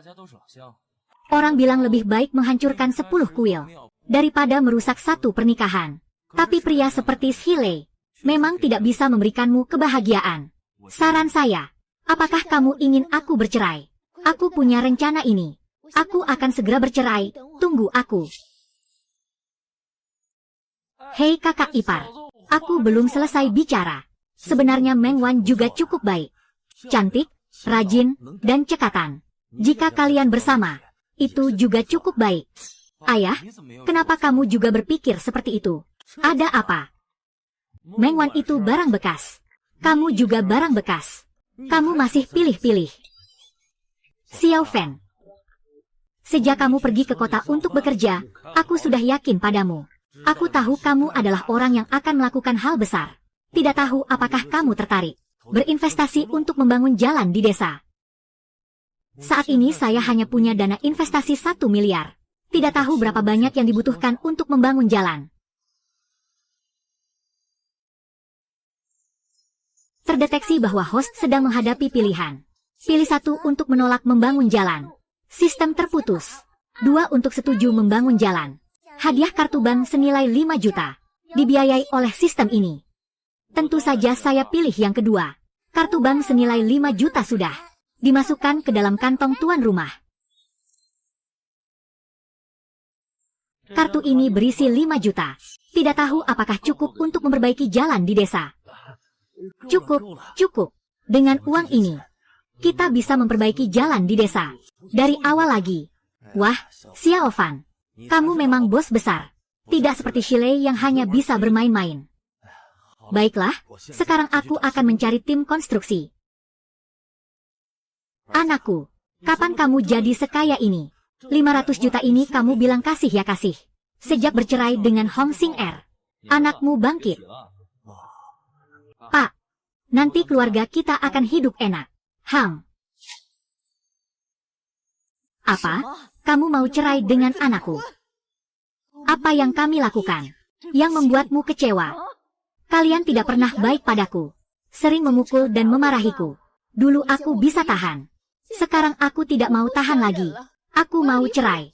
Orang bilang lebih baik menghancurkan 10 kuil daripada merusak 1 pernikahan. Tapi pria seperti Xile memang tidak bisa memberikanmu kebahagiaan. Saran saya, apakah kamu ingin aku bercerai? Aku punya rencana ini. Aku akan segera bercerai, tunggu aku. Hei kakak ipar, aku belum selesai bicara. Sebenarnya Meng Wan juga cukup baik. Cantik, rajin, dan cekatan. Jika kalian bersama, itu juga cukup baik. Ayah, kenapa kamu juga berpikir seperti itu? Ada apa? Meng Wan itu barang bekas. Kamu juga barang bekas. Kamu masih pilih-pilih. Xiao Fan, sejak kamu pergi ke kota untuk bekerja, aku sudah yakin padamu. Aku tahu kamu adalah orang yang akan melakukan hal besar. Tidak tahu apakah kamu tertarik berinvestasi untuk membangun jalan di desa. Saat ini saya hanya punya dana investasi 1 miliar. Tidak tahu berapa banyak yang dibutuhkan untuk membangun jalan. Terdeteksi bahwa host sedang menghadapi pilihan. Pilih 1 untuk menolak membangun jalan. Sistem terputus. 2 untuk setuju membangun jalan. Hadiah kartu bank senilai 5 juta. Dibiayai oleh sistem ini. Tentu saja saya pilih yang kedua. Kartu bank senilai 5 juta sudah. dimasukkan ke dalam kantong tuan rumah. Kartu ini berisi 5 juta. Tidak tahu apakah cukup untuk memperbaiki jalan di desa. Cukup, cukup. Dengan uang ini, kita bisa memperbaiki jalan di desa. Dari awal lagi. Wah, Xiao Fan. Kamu memang bos besar. Tidak seperti Shilei yang hanya bisa bermain-main. Baiklah, sekarang aku akan mencari tim konstruksi. Anakku, kapan kamu jadi sekaya ini? 500 juta ini kamu bilang kasih ya kasih. Sejak bercerai dengan Hong Xing Er, anakmu bangkit. Pak, nanti keluarga kita akan hidup enak. Hang. Apa? Kamu mau cerai dengan anakku? Apa yang kami lakukan yang membuatmu kecewa? Kalian tidak pernah baik padaku. Sering memukul dan memarahiku. Dulu aku bisa tahan. Sekarang aku tidak mau tahan lagi. Aku mau cerai.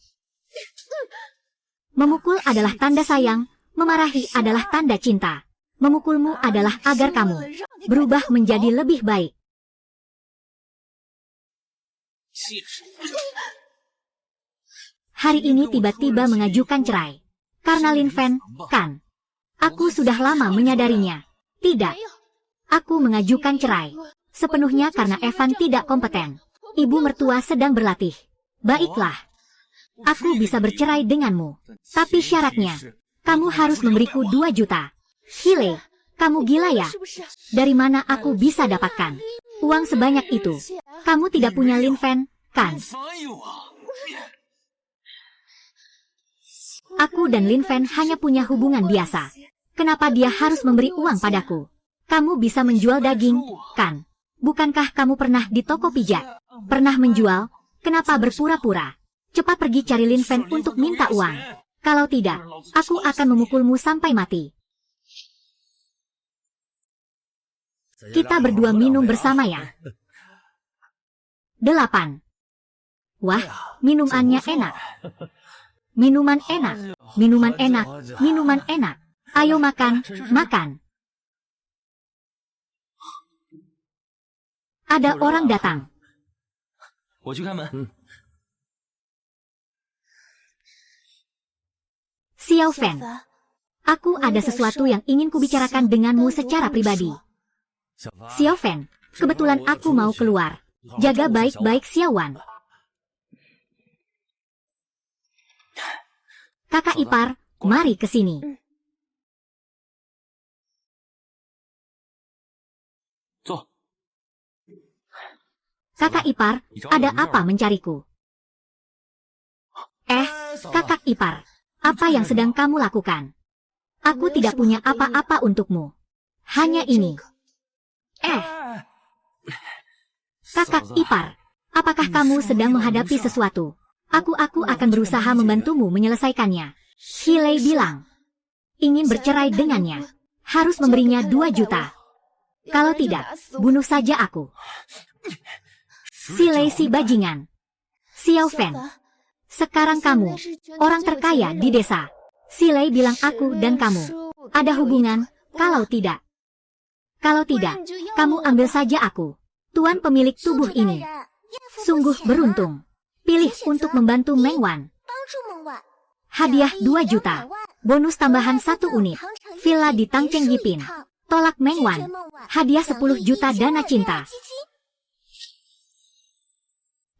Memukul adalah tanda sayang, memarahi adalah tanda cinta. Memukulmu adalah agar kamu berubah menjadi lebih baik. Hari ini tiba-tiba mengajukan cerai. Karena Lin Fan, kan? Aku sudah lama menyadarinya. Tidak. Aku mengajukan cerai. Sepenuhnya karena Evan tidak kompeten. Ibu mertua sedang berlatih. Baiklah. Aku bisa bercerai denganmu. Tapi syaratnya, kamu harus memberiku 2 juta. Shilei, kamu gila ya? Dari mana aku bisa dapatkan uang sebanyak itu? Kamu tidak punya Lin Fan, kan? Aku dan Lin Fan hanya punya hubungan biasa. Kenapa dia harus memberi uang padaku? Kamu bisa menjual daging, kan? Bukankah kamu pernah di toko pijat? Pernah menjual? Kenapa berpura-pura? Cepat pergi cari Lin Fan untuk minta uang. Kalau tidak, aku akan memukulmu sampai mati. Kita berdua minum bersama ya. 8. Wah, minumannya enak. Minuman enak. Minuman enak. Minuman enak. Ayo makan, makan. Ada orang datang. Xiao Fan, aku ada sesuatu yang ingin kubicarakan denganmu secara pribadi. Xiao Fan, kebetulan aku mau keluar. Jaga baik-baik Xiao Wan. Kakak ipar, mari ke sini. Kakak ipar, ada apa mencariku? Kakak ipar. Apa yang sedang kamu lakukan? Aku tidak punya apa-apa untukmu. Hanya ini. Kakak ipar, apakah kamu sedang menghadapi sesuatu? Aku akan berusaha membantumu menyelesaikannya. Shilei bilang. Ingin bercerai dengannya. Harus memberinya 2 juta. Kalau tidak, bunuh saja aku. Shilei si bajingan. Xiao Fan. Sekarang kamu, orang terkaya di desa. Shilei bilang aku dan kamu ada hubungan, kalau tidak, kamu ambil saja aku. Tuan pemilik tubuh ini. Sungguh beruntung. Pilih untuk membantu Meng Wan. Hadiah 2 juta. Bonus tambahan 1 unit. Villa di Tangcheng Yipin. Tolak Meng Wan. Hadiah 10 juta dana cinta.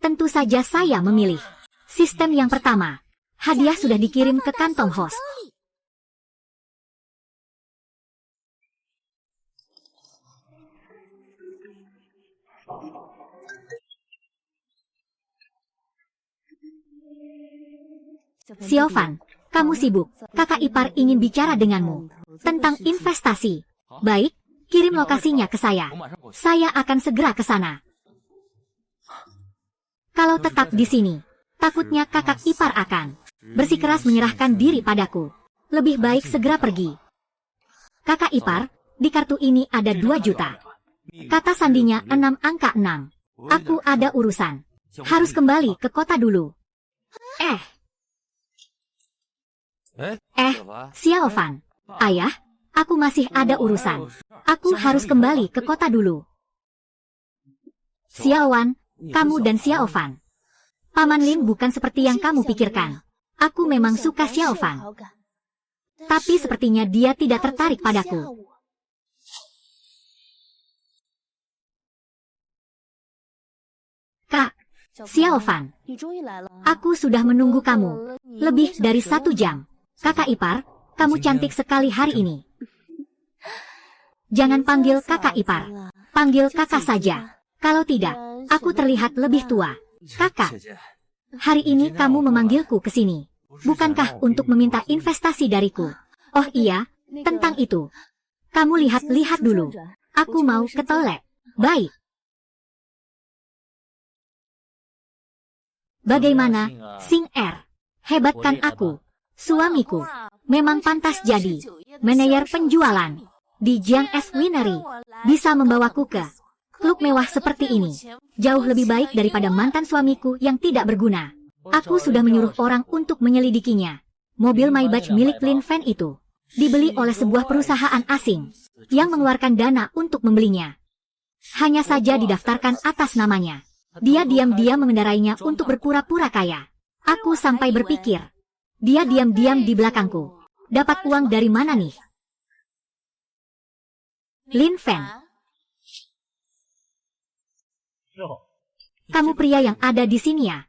Tentu saja saya memilih sistem yang pertama. Hadiah sudah dikirim ke kantong host. Xiao Fan, kamu sibuk. Kakak ipar ingin bicara denganmu tentang investasi. Baik, kirim lokasinya ke saya. Saya akan segera ke sana. Kalau tetap di sini, takutnya kakak ipar akan bersikeras menyerahkan diri padaku. Lebih baik segera pergi. Kakak ipar, di kartu ini ada 2 juta. Kata sandinya 6 angka 6. Aku ada urusan. Harus kembali ke kota dulu. Xiao Fan. Ayah, aku masih ada urusan. Aku harus kembali ke kota dulu. Xiao Wan, kamu dan Xiaofan. Paman Lin bukan seperti yang kamu pikirkan. Aku memang suka Xiaofan. Tapi sepertinya dia tidak tertarik padaku. Kak, Xiaofan, aku sudah menunggu kamu lebih dari 1 jam. Kakak ipar, kamu cantik sekali hari ini. Jangan panggil kakak ipar, panggil kakak saja. Kalau tidak, aku terlihat lebih tua. Kakak, hari ini kamu memanggilku ke sini. Bukankah untuk meminta investasi dariku? Oh iya, tentang itu. Kamu lihat-lihat dulu. Aku mau ke toilet. Baik. Bagaimana, Xing Er? Hebat kan aku? Suamiku memang pantas jadi manajer penjualan di Jiang S Winery. Bisa membawaku ke klub mewah seperti ini. Jauh lebih baik daripada mantan suamiku yang tidak berguna. Aku sudah menyuruh orang untuk menyelidikinya. Mobil Maybach milik Lin Fan itu dibeli oleh sebuah perusahaan asing yang mengeluarkan dana untuk membelinya. Hanya saja didaftarkan atas namanya. Dia diam-diam mengendarainya untuk berpura-pura kaya. Aku sampai berpikir, dia diam-diam di belakangku. Dapat uang dari mana nih? Lin Fan. Kamu pria yang ada di sini ya?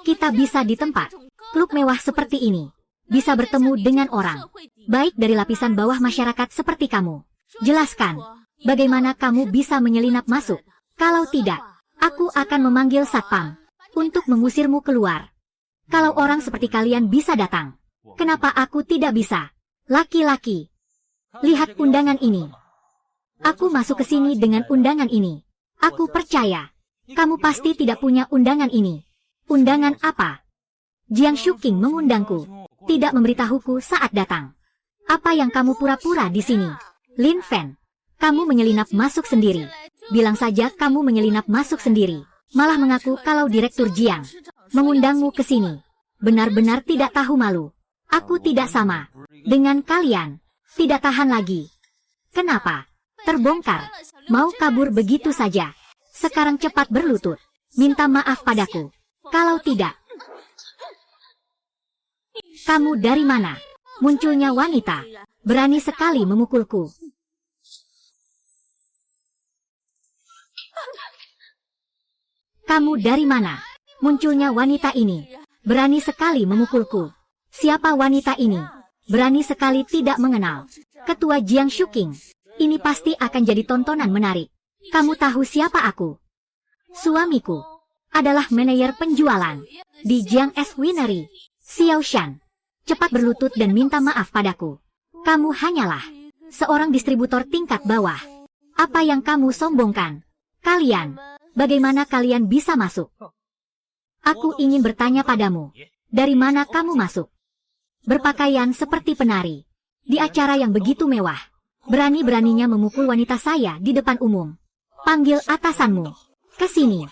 Kita bisa di tempat klub mewah seperti ini. Bisa bertemu dengan orang baik dari lapisan bawah masyarakat seperti kamu. Jelaskan, bagaimana kamu bisa menyelinap masuk? Kalau tidak, aku akan memanggil satpam untuk mengusirmu keluar. Kalau orang seperti kalian bisa datang, kenapa aku tidak bisa? Laki-laki, lihat undangan ini. Aku masuk ke sini dengan undangan ini. Aku percaya, kamu pasti tidak punya undangan ini. Undangan apa? Jiang Shuking mengundangku, tidak memberitahuku saat datang. Apa yang kamu pura-pura di sini? Lin Fan, kamu menyelinap masuk sendiri. Bilang saja kamu menyelinap masuk sendiri. Malah mengaku kalau Direktur Jiang mengundangmu ke sini. Benar-benar tidak tahu malu. Aku tidak sama dengan kalian. Tidak tahan lagi. Kenapa? Terbongkar. Mau kabur begitu saja. Sekarang cepat berlutut. Minta maaf padaku. Kalau tidak. Kamu dari mana? Munculnya wanita. Berani sekali memukulku. Kamu dari mana? Munculnya wanita ini. Berani sekali memukulku. Siapa wanita ini? Berani sekali tidak mengenal. Ketua Jiang Shuking. Ini pasti akan jadi tontonan menarik. Kamu tahu siapa aku? Suamiku adalah manajer penjualan di Jiang S Winery. Xiao Shan, cepat berlutut dan minta maaf padaku. Kamu hanyalah seorang distributor tingkat bawah. Apa yang kamu sombongkan? Kalian, bagaimana kalian bisa masuk? Aku ingin bertanya padamu, dari mana kamu masuk? Berpakaian seperti penari, di acara yang begitu mewah. Berani-beraninya memukul wanita saya di depan umum. Panggil atasanmu ke sini.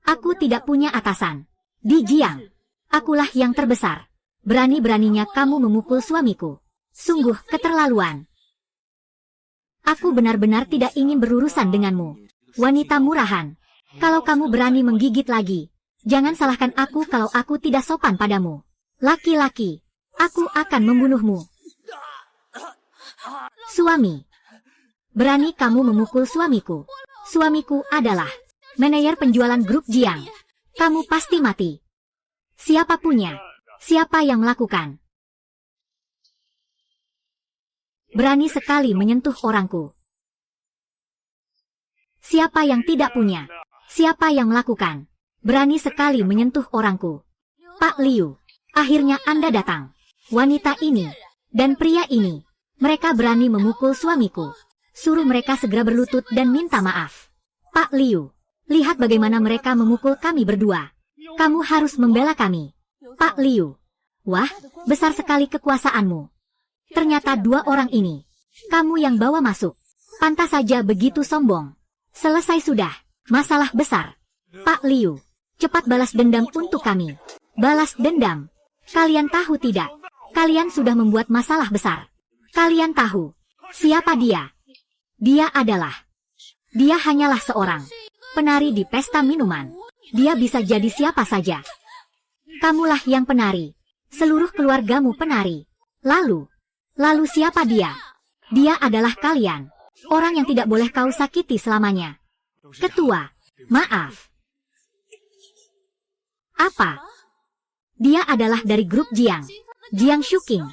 Aku tidak punya atasan. Di Jiang, akulah yang terbesar. Berani-beraninya kamu memukul suamiku. Sungguh keterlaluan. Aku benar-benar tidak ingin berurusan denganmu. Wanita murahan. Kalau kamu berani menggigit lagi, jangan salahkan aku kalau aku tidak sopan padamu. Laki-laki, aku akan membunuhmu. Suami. Berani kamu memukul suamiku. Suamiku adalah manajer penjualan grup Jiang. Kamu pasti mati. Siapa punya? Siapa yang melakukan? Berani sekali menyentuh orangku. Siapa yang tidak punya? Siapa yang melakukan? Berani sekali menyentuh orangku. Pak Liu, akhirnya Anda datang. Wanita ini dan pria ini, mereka berani memukul suamiku. Suruh mereka segera berlutut dan minta maaf. Pak Liu, lihat bagaimana mereka memukul kami berdua. Kamu harus membela kami. Pak Liu. Wah, besar sekali kekuasaanmu. Ternyata 2 orang ini, kamu yang bawa masuk. Pantas saja begitu sombong. Selesai sudah, masalah besar. Pak Liu, cepat balas dendam untuk kami. Balas dendam. Kalian tahu tidak? Kalian sudah membuat masalah besar. Kalian tahu siapa dia? Dia adalah Dia hanyalah seorang penari di pesta minuman. Dia bisa jadi siapa saja. Kamulah yang penari. Seluruh keluargamu penari. Lalu siapa dia? Dia adalah kalian. Orang yang tidak boleh kau sakiti selamanya. Ketua, maaf. Apa? Dia adalah dari grup Jiang. Jiang Shuqing.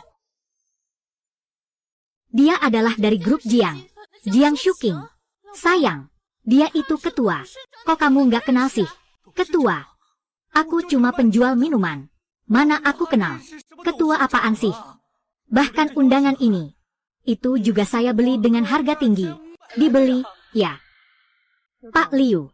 Dia adalah dari grup Jiang. Jiang Shuqing. Sayang, dia itu ketua. Kok kamu nggak kenal sih? Ketua. Aku cuma penjual minuman. Mana aku kenal? Ketua apaan sih? Bahkan undangan ini. Itu juga saya beli dengan harga tinggi. Dibeli, ya. Pak Liu.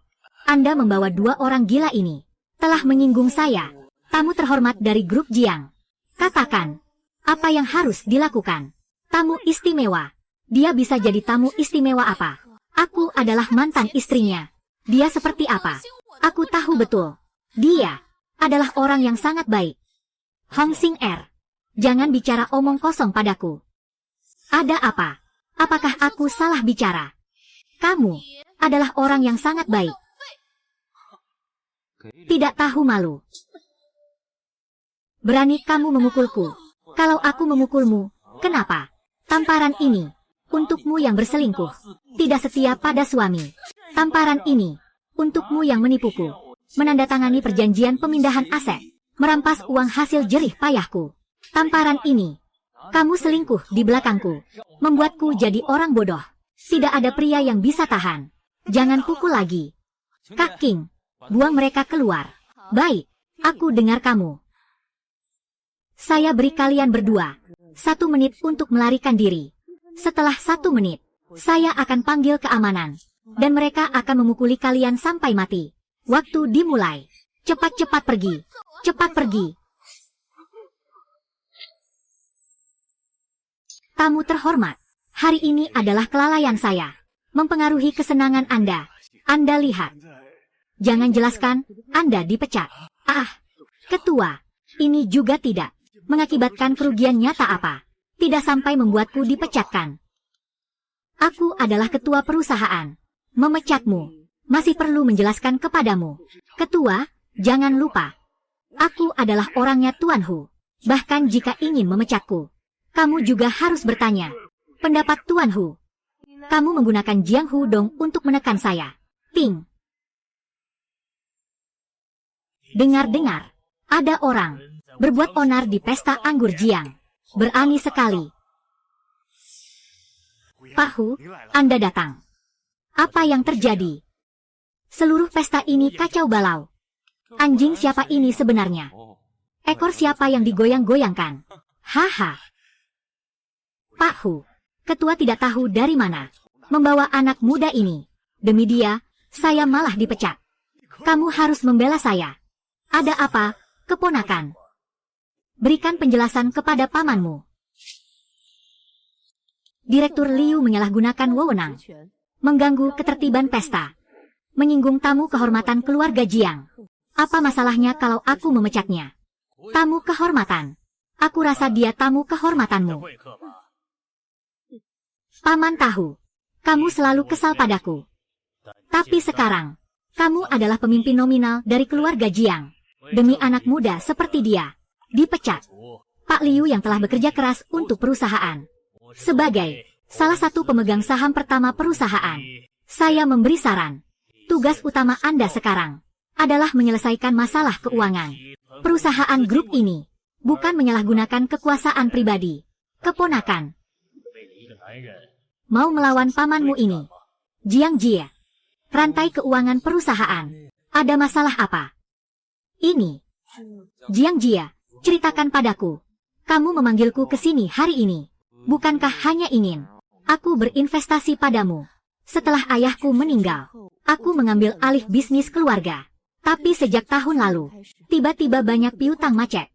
Anda membawa 2 orang gila ini. Telah menyinggung saya. Tamu terhormat dari grup Jiang. Katakan. Apa yang harus dilakukan? Tamu istimewa. Dia bisa jadi tamu istimewa apa? Aku adalah mantan istrinya. Dia seperti apa? Aku tahu betul. Dia adalah orang yang sangat baik. Hong Xing Er, jangan bicara omong kosong padaku. Ada apa? Apakah aku salah bicara? Kamu adalah orang yang sangat baik. Tidak tahu malu. Berani kamu memukulku. Kalau aku memukulmu, kenapa? Tamparan ini untukmu yang berselingkuh, tidak setia pada suami. Tamparan ini untukmu yang menipuku, menandatangani perjanjian pemindahan aset, merampas uang hasil jerih payahku. Tamparan ini, kamu selingkuh di belakangku, membuatku jadi orang bodoh. Tidak ada pria yang bisa tahan. Jangan pukul lagi. Kak King, buang mereka keluar. Baik, aku dengar kamu. Saya beri kalian berdua 1 menit untuk melarikan diri. Setelah 1 menit, saya akan panggil keamanan. Dan mereka akan memukuli kalian sampai mati. Waktu dimulai. Cepat-cepat pergi. Cepat pergi. Tamu terhormat, hari ini adalah kelalaian saya. Mempengaruhi kesenangan Anda. Anda lihat. Jangan jelaskan, Anda dipecat. Ah, ketua, ini juga tidak mengakibatkan kerugian nyata apa. Tidak sampai membuatku dipecatkan. Aku adalah ketua perusahaan. Memecatmu masih perlu menjelaskan kepadamu. Ketua, jangan lupa. Aku adalah orangnya Tuan Hu. Bahkan jika ingin memecatku, kamu juga harus bertanya. Pendapat Tuan Hu. Kamu menggunakan Jiang Hu Dong untuk menekan saya. Ting. Dengar-dengar, ada orang berbuat onar di pesta anggur Jiang. Berani sekali. Pak Hu, Anda datang. Apa yang terjadi? Seluruh pesta ini kacau balau. Anjing siapa ini sebenarnya? Ekor siapa yang digoyang-goyangkan? Haha. Pak Hu, ketua tidak tahu dari mana membawa anak muda ini. Demi dia, saya malah dipecat. Kamu harus membela saya. Ada apa, keponakan? Berikan penjelasan kepada pamanmu. Direktur Liu menyalahgunakan wewenang. Mengganggu ketertiban pesta. Menyinggung tamu kehormatan keluarga Jiang. Apa masalahnya kalau aku memecatnya? Tamu kehormatan. Aku rasa dia tamu kehormatanmu. Paman tahu. Kamu selalu kesal padaku. Tapi sekarang, kamu adalah pemimpin nominal dari keluarga Jiang. Demi anak muda seperti dia. Dipecat. Pak Liu yang telah bekerja keras untuk perusahaan. Sebagai salah satu pemegang saham pertama perusahaan, saya memberi saran. Tugas utama Anda sekarang adalah menyelesaikan masalah keuangan perusahaan grup ini, bukan menyalahgunakan kekuasaan pribadi. Keponakan, mau melawan pamanmu ini. Jiang Jie, rantai keuangan perusahaan. Ada masalah apa? Ini. Jiang Jie, ceritakan padaku. Kamu memanggilku ke sini hari ini. Bukankah hanya ingin aku berinvestasi padamu? Setelah ayahku meninggal, aku mengambil alih bisnis keluarga. Tapi sejak tahun lalu, tiba-tiba banyak piutang macet.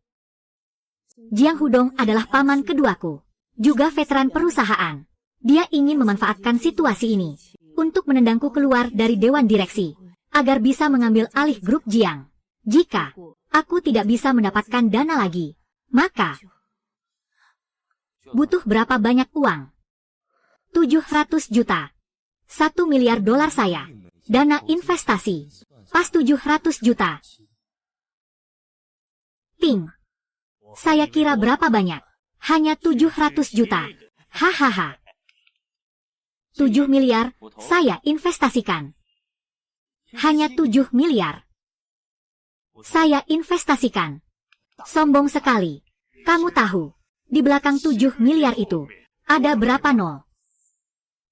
Jiang Hudong adalah paman keduaku, juga veteran perusahaan. Dia ingin memanfaatkan situasi ini untuk menendangku keluar dari dewan direksi, agar bisa mengambil alih grup Jiang. Jika aku tidak bisa mendapatkan dana lagi, maka butuh berapa banyak uang? 700 juta. 1 miliar dolar saya. Dana investasi. Pas 700 juta. Ting. Saya kira berapa banyak? Hanya 700 juta. Hahaha. 7 miliar, saya investasikan. Hanya 7 miliar. Saya investasikan. Sombong sekali. Kamu tahu, di belakang 7 miliar itu, ada berapa nol?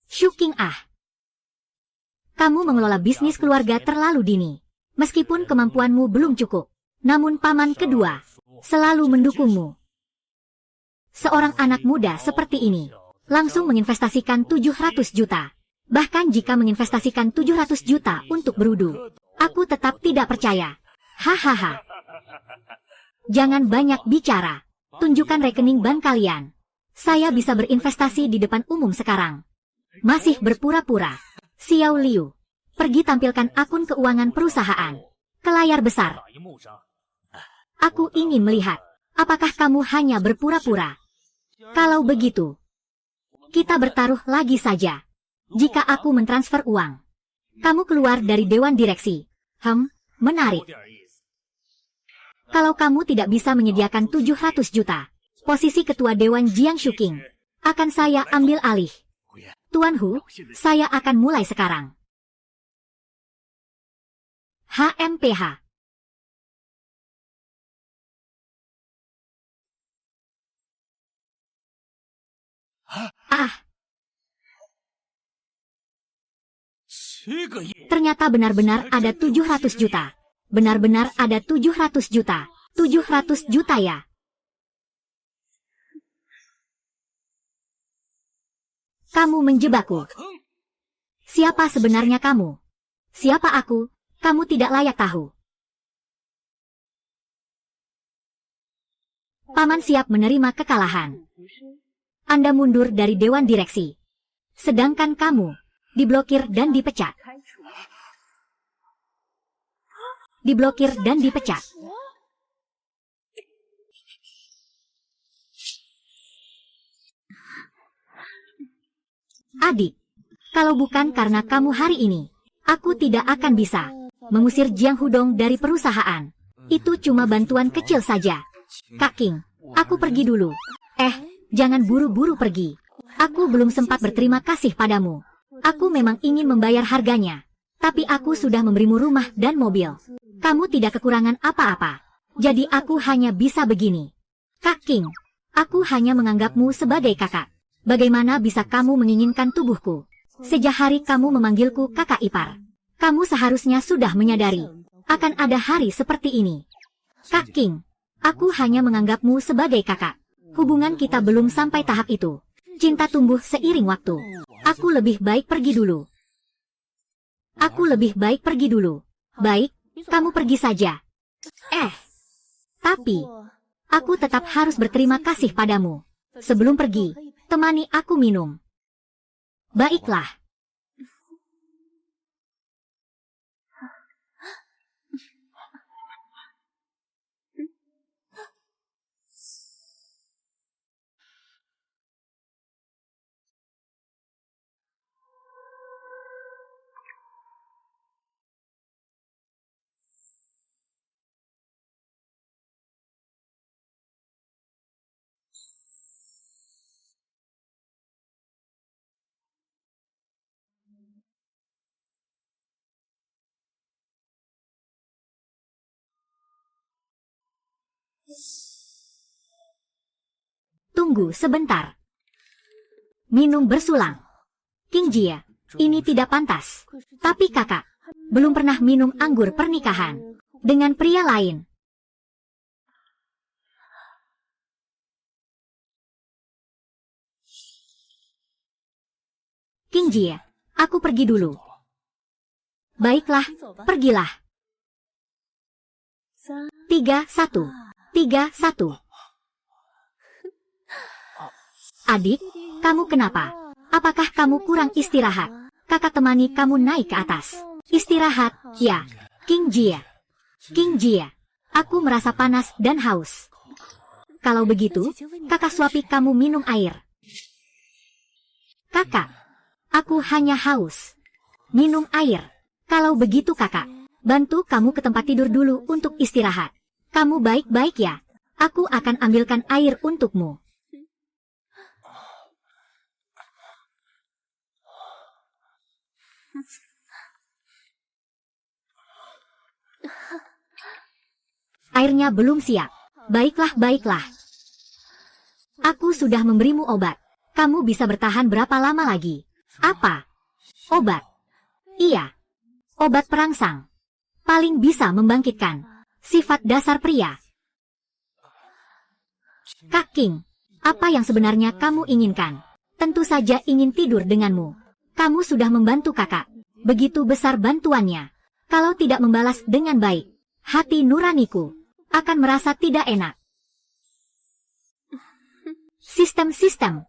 Shuking ah. Kamu mengelola bisnis keluarga terlalu dini. Meskipun kemampuanmu belum cukup, namun paman kedua selalu mendukungmu. Seorang anak muda seperti ini langsung menginvestasikan 700 juta. Bahkan jika menginvestasikan 700 juta untuk berudu, aku tetap tidak percaya. Hahaha. Jangan banyak bicara. Tunjukkan rekening bank kalian. Saya bisa berinvestasi di depan umum sekarang. Masih berpura-pura. Xiao Liu, pergi tampilkan akun keuangan perusahaan ke layar besar. Aku ingin melihat, apakah kamu hanya berpura-pura? Kalau begitu, kita bertaruh lagi saja. Jika aku mentransfer uang, kamu keluar dari dewan direksi. Menarik. Kalau kamu tidak bisa menyediakan 700 juta, posisi ketua dewan Jiang Shuking akan saya ambil alih. Tuan Hu, saya akan mulai sekarang. HMPH. Ternyata benar-benar ada 700 juta. Benar-benar ada 700 juta. 700 juta ya. Kamu menjebakku. Siapa sebenarnya kamu? Siapa aku? Kamu tidak layak tahu. Paman siap menerima kekalahan. Anda mundur dari dewan direksi. Sedangkan kamu diblokir dan dipecat. Diblokir dan dipecat. Adik, kalau bukan karena kamu hari ini, aku tidak akan bisa mengusir Jiang Hudong dari perusahaan. Itu cuma bantuan kecil saja. Kak King, aku pergi dulu. Jangan buru-buru pergi. Aku belum sempat berterima kasih padamu. Aku memang ingin membayar harganya. Tapi aku sudah memberimu rumah dan mobil. Kamu tidak kekurangan apa-apa. Jadi aku hanya bisa begini. Kak King, aku hanya menganggapmu sebagai kakak. Bagaimana bisa kamu menginginkan tubuhku? Sejak hari kamu memanggilku kakak ipar. Kamu seharusnya sudah menyadari akan ada hari seperti ini. Kak King, aku hanya menganggapmu sebagai kakak. Hubungan kita belum sampai tahap itu. Cinta tumbuh seiring waktu. Aku lebih baik pergi dulu. Aku lebih baik pergi dulu. Baik, kamu pergi saja. Tapi, aku tetap harus berterima kasih padamu. Sebelum pergi, temani aku minum. Baiklah. Tunggu sebentar. Minum bersulang. King Jia, ini tidak pantas. Tapi kakak, belum pernah minum anggur pernikahan dengan pria lain. King Jia, aku pergi dulu. Baiklah, pergilah. 3-1. 3-1. Adik, kamu kenapa? Apakah kamu kurang istirahat? Kakak temani kamu naik ke atas. Istirahat, ya. King Jia. King Jia, aku merasa panas dan haus. Kalau begitu, kakak suapi kamu minum air. Kakak, Aku hanya haus. Minum air. Kalau begitu kakak, bantu kamu ke tempat tidur dulu untuk istirahat. Kamu baik-baik ya? Aku akan ambilkan air untukmu. Airnya belum siap. Baiklah, baiklah. Aku sudah memberimu obat. Kamu bisa bertahan berapa lama lagi? Apa? Obat? Iya. Obat perangsang. Paling bisa membangkitkan sifat dasar pria. Kak King, apa yang sebenarnya kamu inginkan? Tentu saja ingin tidur denganmu. Kamu sudah membantu kakak. Begitu besar bantuannya. Kalau tidak membalas dengan baik, hati nuraniku akan merasa tidak enak. Sistem-sistem.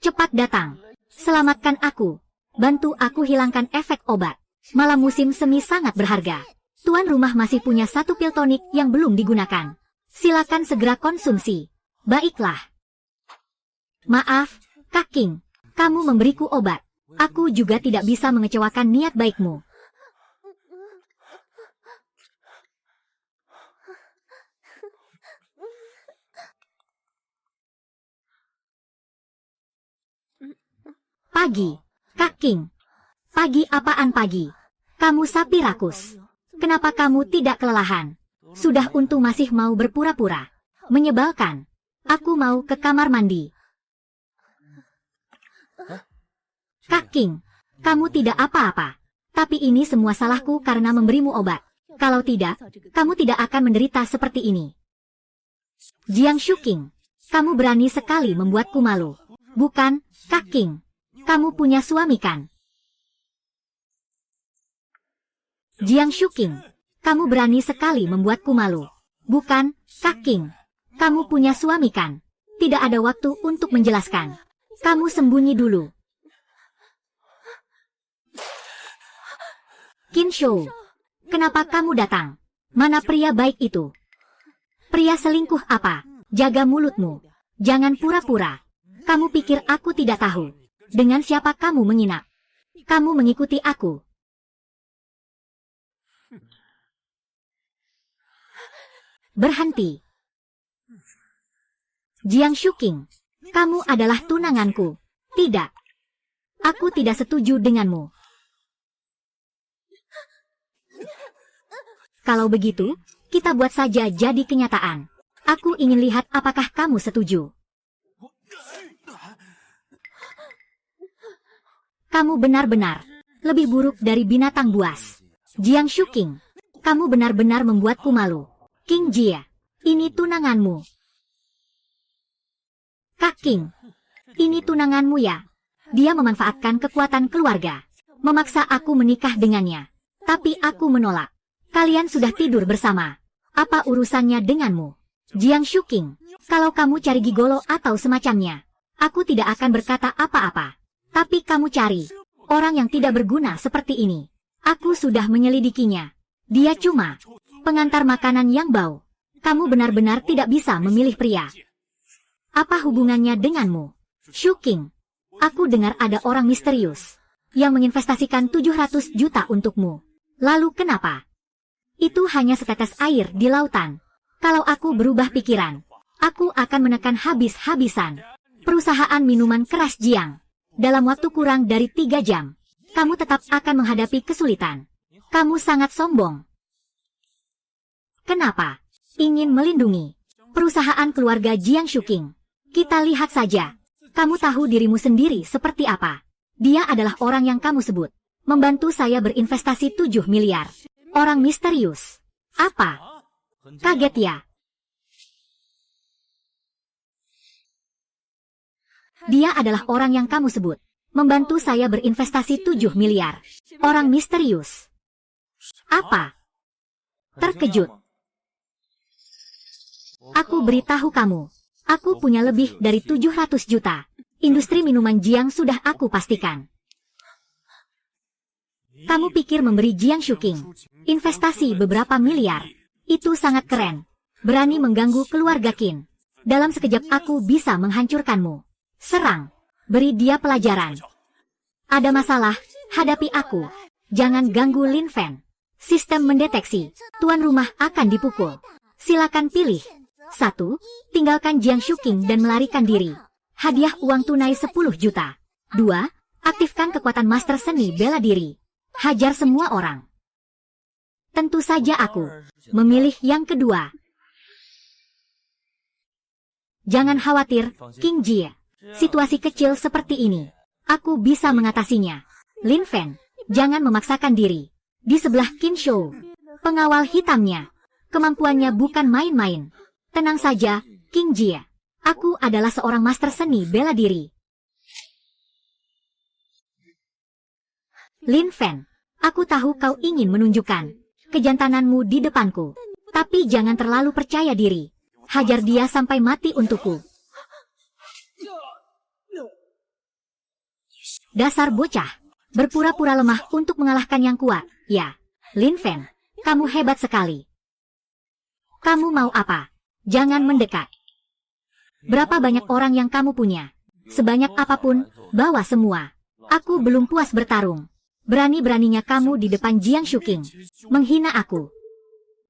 Cepat datang. Selamatkan aku. Bantu aku hilangkan efek obat. Malam musim semi sangat berharga. Tuan rumah masih punya 1 pil tonik yang belum digunakan. Silakan segera konsumsi. Baiklah. Maaf, Kak King. Kamu memberiku obat. Aku juga tidak bisa mengecewakan niat baikmu. Pagi, Kak King. Pagi apaan pagi? Kamu sapi rakus. Kenapa kamu tidak kelelahan? Sudah untung masih mau berpura-pura. Menyebalkan. Aku mau ke kamar mandi. Kak King, kamu tidak apa-apa. Tapi ini semua salahku karena memberimu obat. Kalau tidak, kamu tidak akan menderita seperti ini. Jiang Shuking, kamu berani sekali membuatku malu. Bukan, Kak King. Kamu punya suami kan? Jiang Shuking, kamu berani sekali membuatku malu. Bukan, Kak King. Kamu punya suami kan? Tidak ada waktu untuk menjelaskan. Kamu sembunyi dulu. Qin Shou, kenapa kamu datang? Mana pria baik itu? Pria selingkuh apa? Jaga mulutmu. Jangan pura-pura. Kamu pikir aku tidak tahu? Dengan siapa kamu menginap? Kamu mengikuti aku. Berhenti. Jiang Shuking, kamu adalah tunanganku. Tidak. Aku tidak setuju denganmu. Kalau begitu, kita buat saja jadi kenyataan. Aku ingin lihat apakah kamu setuju. Kamu benar-benar lebih buruk dari binatang buas. Jiang Shuking, kamu benar-benar membuatku malu. King Jia, ini tunanganmu. Kak King, ini tunanganmu ya? Dia memanfaatkan kekuatan keluarga, memaksa aku menikah dengannya. Tapi aku menolak. Kalian sudah tidur bersama. Apa urusannya denganmu? Jiang Shuking, kalau kamu cari gigolo atau semacamnya, aku tidak akan berkata apa-apa. Tapi kamu cari orang yang tidak berguna seperti ini. Aku sudah menyelidikinya. Dia cuma pengantar makanan yang bau. Kamu benar-benar tidak bisa memilih pria. Apa hubungannya denganmu? Shuking, aku dengar ada orang misterius yang menginvestasikan 700 juta untukmu. Lalu kenapa? Itu hanya setetes air di lautan. Kalau aku berubah pikiran, aku akan menekan habis-habisan perusahaan minuman keras Jiang. Dalam waktu kurang dari 3 jam, kamu tetap akan menghadapi kesulitan. Kamu sangat sombong. Kenapa? Ingin melindungi perusahaan keluarga Jiang Shuking. Kita lihat saja. Kamu tahu dirimu sendiri seperti apa. Dia adalah orang yang kamu sebut membantu saya berinvestasi 7 miliar. Orang misterius. Apa? Kaget ya? Dia adalah orang yang kamu sebut membantu saya berinvestasi 7 miliar. Orang misterius. Apa? Terkejut. Aku beritahu kamu. Aku punya lebih dari 700 juta. Industri minuman Jiang sudah aku pastikan. Kamu pikir memberi Jiang Shuking investasi beberapa miliar? Itu sangat keren. Berani mengganggu keluarga Qin. Dalam sekejap aku bisa menghancurkanmu. Serang. Beri dia pelajaran. Ada masalah, hadapi aku. Jangan ganggu Lin Fan. Sistem mendeteksi, tuan rumah akan dipukul. Silakan pilih. 1. Tinggalkan Jiang Shuking dan melarikan diri. Hadiah uang tunai 10 juta. 2. Aktifkan kekuatan master seni bela diri. Hajar semua orang. Tentu saja aku memilih yang kedua. Jangan khawatir, King Jie. Situasi kecil seperti ini, aku bisa mengatasinya. Lin Fan, jangan memaksakan diri. Di sebelah Qin Shou, pengawal hitamnya. Kemampuannya bukan main-main. Tenang saja, King Jie. Aku adalah seorang master seni bela diri. Lin Fan, aku tahu kau ingin menunjukkan kejantananmu di depanku. Tapi jangan terlalu percaya diri. Hajar dia sampai mati untukku. Dasar bocah, berpura-pura lemah untuk mengalahkan yang kuat. Ya, Lin Fan, kamu hebat sekali. Kamu mau apa? Jangan mendekat. Berapa banyak orang yang kamu punya? Sebanyak apapun, bawa semua. Aku belum puas bertarung. Berani-beraninya kamu di depan Jiang Shuking. Menghina aku.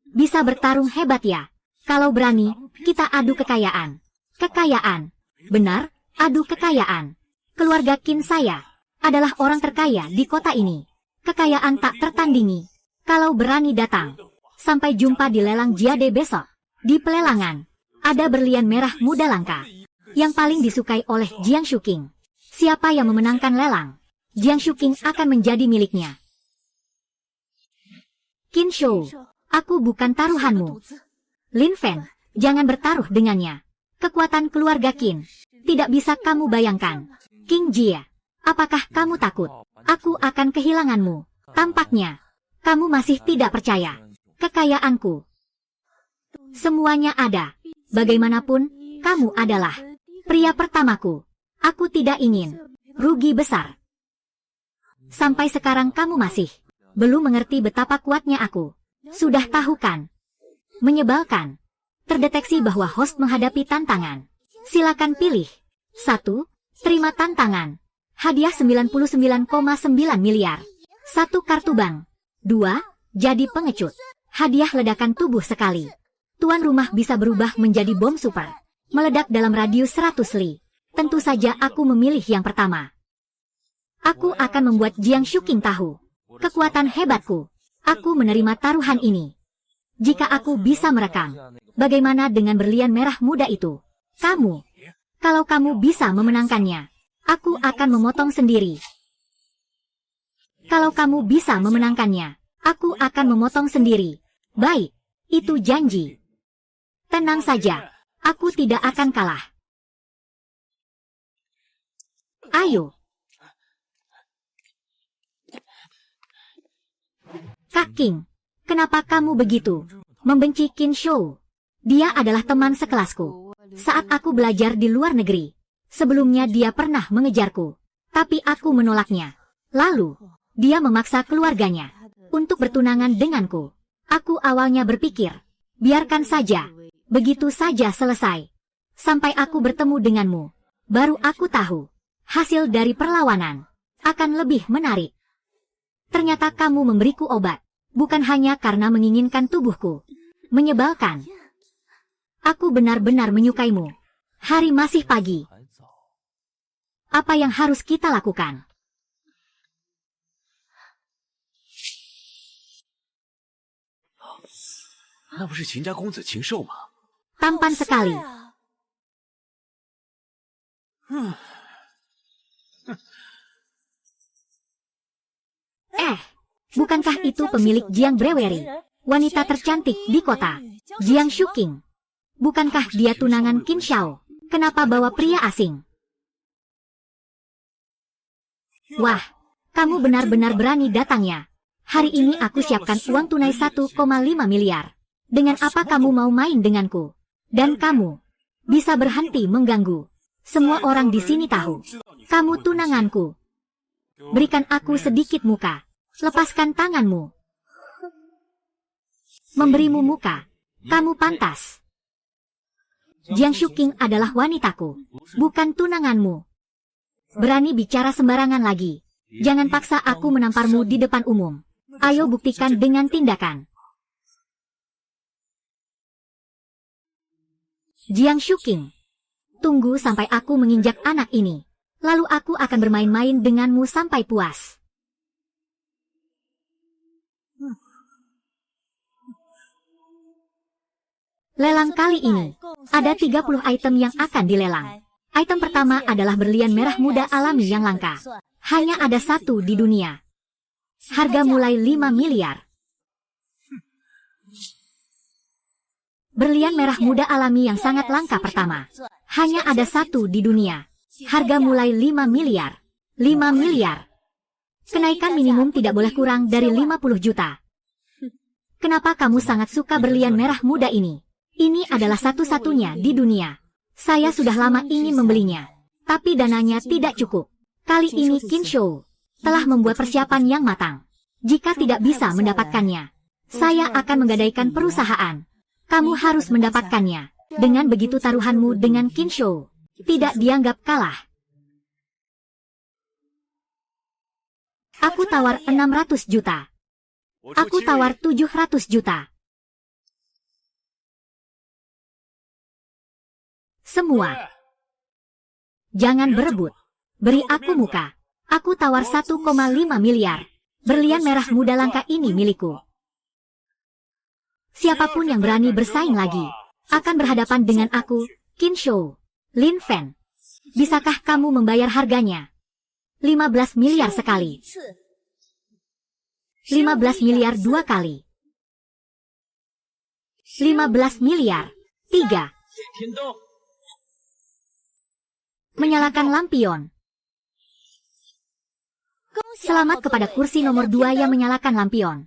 Bisa bertarung hebat ya? Kalau berani, kita adu kekayaan. Kekayaan. Benar, adu kekayaan. Keluarga Qin saya adalah orang terkaya di kota ini. Kekayaan tak tertandingi. Kalau berani datang. Sampai jumpa di lelang Jade besok. Di pelelangan, ada berlian merah muda langka. Yang paling disukai oleh Jiang Shuking. Siapa yang memenangkan lelang? Jiang Shuking akan menjadi miliknya. Qin Shou, aku bukan taruhanmu. Lin Fan, jangan bertaruh dengannya. Kekuatan keluarga Qin, tidak bisa kamu bayangkan. King Jie, apakah kamu takut? Aku akan kehilanganmu. Tampaknya, kamu masih tidak percaya. Kekayaanku. Semuanya ada. Bagaimanapun, kamu adalah pria pertamaku. Aku tidak ingin rugi besar. Sampai sekarang kamu masih belum mengerti betapa kuatnya aku. Sudah tahu kan? Menyebalkan. Terdeteksi bahwa host menghadapi tantangan. Silakan pilih. 1. Terima tantangan. Hadiah 99,9 miliar. 1 kartu bank. 2. Jadi pengecut. Hadiah ledakan tubuh sekali. Tuan rumah bisa berubah menjadi bom super. Meledak dalam radius 100 li. Tentu saja aku memilih yang pertama. Aku akan membuat Jiang Shuking tahu kekuatan hebatku. Aku menerima taruhan ini. Jika aku bisa merekam, bagaimana dengan berlian merah muda itu? Kamu, kalau kamu bisa memenangkannya, aku akan memotong sendiri. Kalau kamu bisa memenangkannya, aku akan memotong sendiri. Baik, itu janji. Tenang saja, aku tidak akan kalah. Ayo. Kak King, kenapa kamu begitu membenci Qin Shou? Dia adalah teman sekelasku. Saat aku belajar di luar negeri, sebelumnya dia pernah mengejarku, tapi aku menolaknya. Lalu, dia memaksa keluarganya untuk bertunangan denganku. Aku awalnya berpikir, biarkan saja, begitu saja selesai. Sampai aku bertemu denganmu, baru aku tahu, hasil dari perlawanan akan lebih menarik. Ternyata kamu memberiku obat, bukan hanya karena menginginkan tubuhku. Menyebalkan. Aku benar-benar menyukaimu. Hari masih pagi. Apa yang harus kita lakukan? Tampan sekali. Bukankah itu pemilik Jiang Brewery? Wanita tercantik di kota. Jiang Shuking. Bukankah dia tunangan Qin Shou? Kenapa bawa pria asing? Wah, kamu benar-benar berani datangnya. Hari ini aku siapkan uang tunai 1,5 miliar. Dengan apa kamu mau main denganku? Dan kamu bisa berhenti mengganggu. Semua orang di sini tahu. Kamu tunanganku. Berikan aku sedikit muka. Lepaskan tanganmu. Memberimu muka. Kamu pantas. Jiang Shuking adalah wanitaku, bukan tunanganmu. Berani bicara sembarangan lagi. Jangan paksa aku menamparmu di depan umum. Ayo buktikan dengan tindakan. Jiang Shuking, tunggu sampai aku menginjak anak ini. Lalu aku akan bermain-main denganmu sampai puas. Lelang kali ini, ada 30 item yang akan dilelang. Item pertama adalah berlian merah muda alami yang langka. Hanya ada satu di dunia. Harga mulai 5 miliar. Berlian merah muda alami yang sangat langka pertama. Hanya ada satu di dunia. Harga mulai 5 miliar. 5 miliar. Kenaikan minimum tidak boleh kurang dari 50 juta. Kenapa kamu sangat suka berlian merah muda ini? Ini adalah satu-satunya di dunia. Saya sudah lama ingin membelinya. Tapi dananya tidak cukup. Kali ini Kinshou telah membuat persiapan yang matang. Jika tidak bisa mendapatkannya, saya akan menggadaikan perusahaan. Kamu harus mendapatkannya. Dengan begitu taruhanmu dengan Kinshou tidak dianggap kalah. Aku tawar 600 juta. Aku tawar 700 juta. Semua. Jangan berebut. Beri aku muka. Aku tawar 1,5 miliar. Berlian merah muda langka ini milikku. Siapapun yang berani bersaing lagi akan berhadapan dengan aku, Kinshou, Lin Fen. Bisakah kamu membayar harganya? 15 miliar sekali. 15 miliar 2 kali. 15 miliar 3. Menyalakan lampion. Selamat kepada kursi nomor 2 yang menyalakan lampion.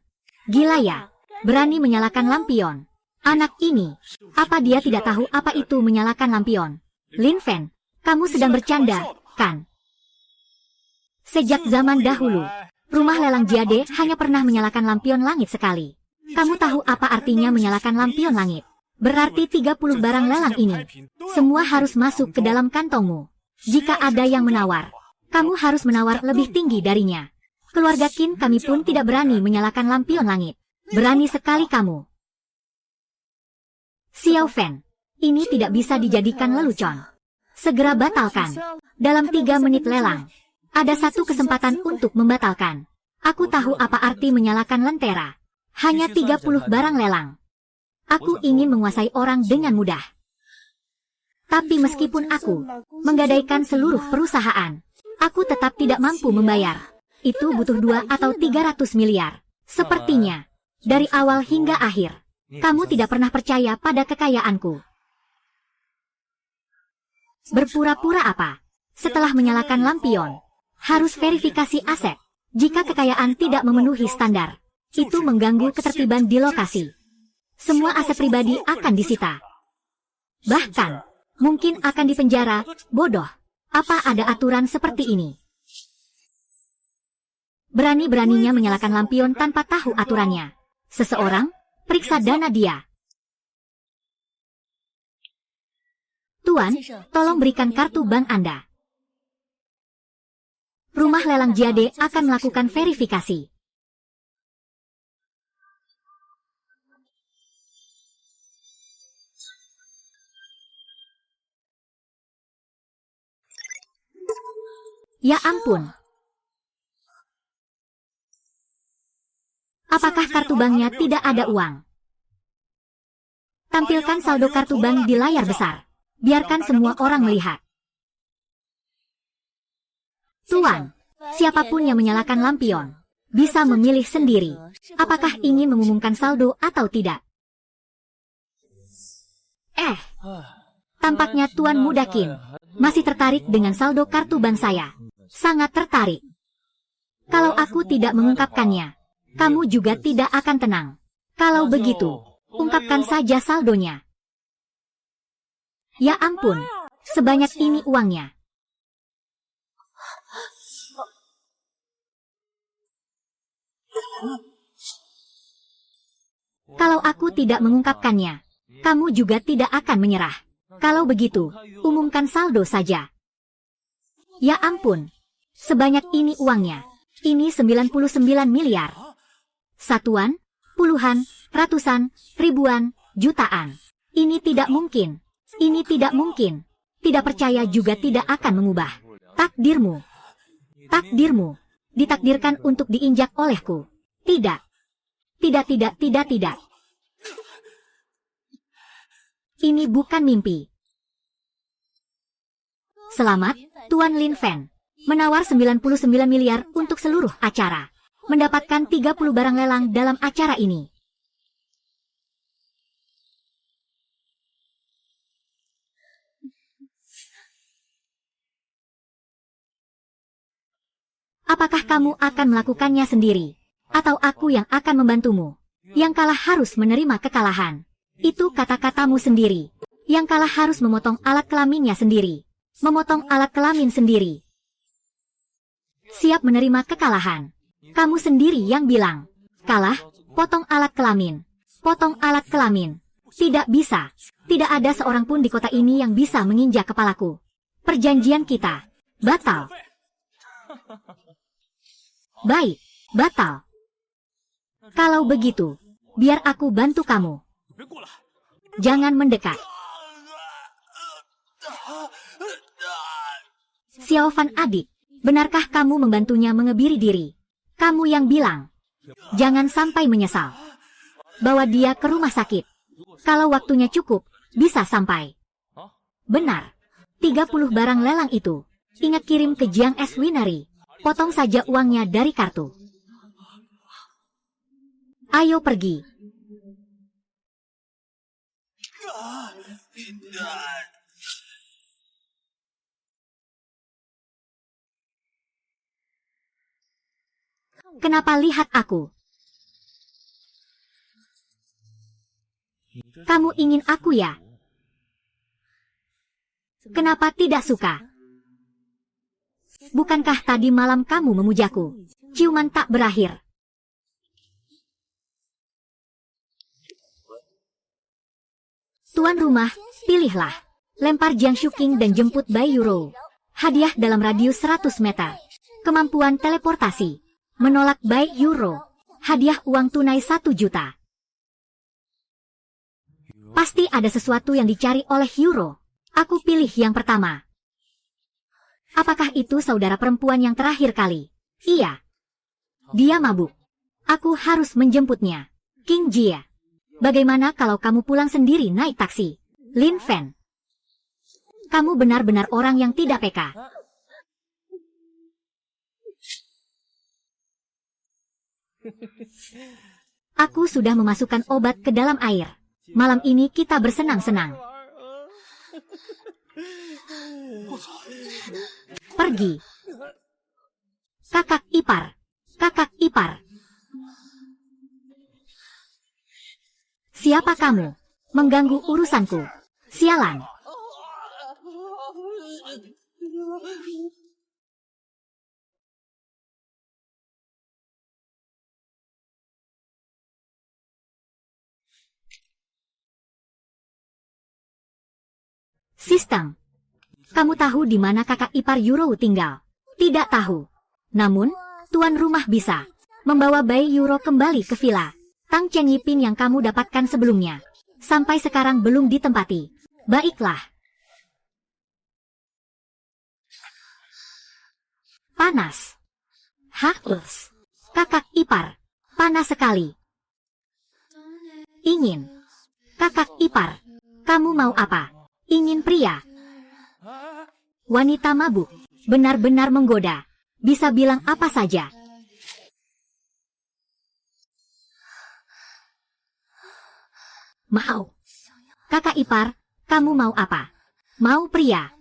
Gila ya, berani menyalakan lampion. Anak ini, apa dia tidak tahu apa itu menyalakan lampion? Lin Fen, kamu sedang bercanda, kan? Sejak zaman dahulu, rumah lelang Jade hanya pernah menyalakan lampion langit sekali. Kamu tahu apa artinya menyalakan lampion langit? Berarti 30 barang lelang ini, semua harus masuk ke dalam kantongmu. Jika ada yang menawar, kamu harus menawar lebih tinggi darinya. Keluarga Qin kami pun tidak berani menyalakan lampion langit. Berani sekali kamu. Xiao Fen, ini tidak bisa dijadikan lelucon. Segera batalkan. Dalam 3 menit lelang, ada satu kesempatan untuk membatalkan. Aku tahu apa arti menyalakan lentera. Hanya 30 barang lelang. Aku ingin menguasai orang dengan mudah. Tapi meskipun aku menggadaikan seluruh perusahaan, aku tetap tidak mampu membayar. Itu butuh 2 atau 300 miliar. Sepertinya, dari awal hingga akhir, kamu tidak pernah percaya pada kekayaanku. Berpura-pura apa? Setelah menyalakan lampion, harus verifikasi aset. Jika kekayaan tidak memenuhi standar, itu mengganggu ketertiban di lokasi. Semua aset pribadi akan disita. Bahkan, mungkin akan dipenjara. Bodoh. Apa ada aturan seperti ini? Berani-beraninya menyalakan lampion tanpa tahu aturannya. Seseorang, periksa dana dia. Tuan, tolong berikan kartu bank Anda. Rumah lelang Jade akan melakukan verifikasi. Ya ampun. Apakah kartu banknya tidak ada uang? Tampilkan saldo kartu bank di layar besar. Biarkan semua orang melihat. Tuan, siapapun yang menyalakan lampion, bisa memilih sendiri. Apakah ingin mengumumkan saldo atau tidak? Tampaknya Tuan Muda Qin masih tertarik dengan saldo kartu bank saya. Sangat tertarik. Kalau aku tidak mengungkapkannya, kamu juga tidak akan tenang. Kalau begitu, ungkapkan saja saldonya. Ya ampun, sebanyak ini uangnya. Kalau aku tidak mengungkapkannya, kamu juga tidak akan menyerah. Kalau begitu, umumkan saldo saja. Ya ampun, sebanyak ini uangnya. Ini 99 miliar. Satuan, puluhan, ratusan, ribuan, jutaan. Ini tidak mungkin. Ini tidak mungkin. Tidak percaya juga tidak akan mengubah. Takdirmu. Takdirmu. Ditakdirkan untuk diinjak olehku. Tidak. Tidak, tidak, tidak, tidak. Ini bukan mimpi. Selamat, Tuan Lin Fen. Menawar 99 miliar untuk seluruh acara. Mendapatkan 30 barang lelang dalam acara ini. Apakah kamu akan melakukannya sendiri? Atau aku yang akan membantumu? Yang kalah harus menerima kekalahan. Itu kata-katamu sendiri. Yang kalah harus memotong alat kelaminnya sendiri. Memotong alat kelamin sendiri. Siap menerima kekalahan. Kamu sendiri yang bilang. Kalah, potong alat kelamin. Potong alat kelamin. Tidak bisa. Tidak ada seorang pun di kota ini yang bisa menginjak kepalaku. Perjanjian kita. Batal. Baik, batal. Kalau begitu, biar aku bantu kamu. Jangan mendekat. Xiao Fan adik, benarkah kamu membantunya mengebiri diri? Kamu yang bilang. Jangan sampai menyesal. Bawa dia ke rumah sakit. Kalau waktunya cukup, bisa sampai. Benar. 30 barang lelang itu. Ingat kirim ke Jiang S. Winery. Potong saja uangnya dari kartu. Ayo pergi. Kenapa lihat aku? Kamu ingin aku ya? Kenapa tidak suka? Bukankah tadi malam kamu memujaku? Ciuman tak berakhir. Tuan rumah, pilihlah. Lempar Jiang Shuking dan jemput Bai Yuro. Hadiah dalam radius 100 meter. Kemampuan teleportasi. Menolak Bai Yuro. Hadiah uang tunai 1 juta. Pasti ada sesuatu yang dicari oleh Yuro. Aku pilih yang pertama. Apakah itu saudara perempuan yang terakhir kali? Iya. Dia mabuk. Aku harus menjemputnya. King Jia. Bagaimana kalau kamu pulang sendiri naik taksi? Lin Fen. Kamu benar-benar orang yang tidak peka. Aku sudah memasukkan obat ke dalam air. Malam ini kita bersenang-senang. Pergi. Kakak ipar. Kakak ipar. Siapa kamu? Mengganggu urusanku. Sialan. Sistem. Kamu tahu di mana kakak ipar Yuro tinggal? Tidak tahu. Namun, tuan rumah bisa membawa Bai Yuro kembali ke villa Tang Chen Yipin yang kamu dapatkan sebelumnya. Sampai sekarang belum ditempati. Baiklah. Panas. Haus. Kakak ipar. Panas sekali. Ingin. Kakak ipar. Kamu mau apa? Ingin pria. Wanita mabuk. Benar-benar menggoda. Bisa bilang apa saja. Mau. Kakak ipar, kamu mau apa? Mau pria?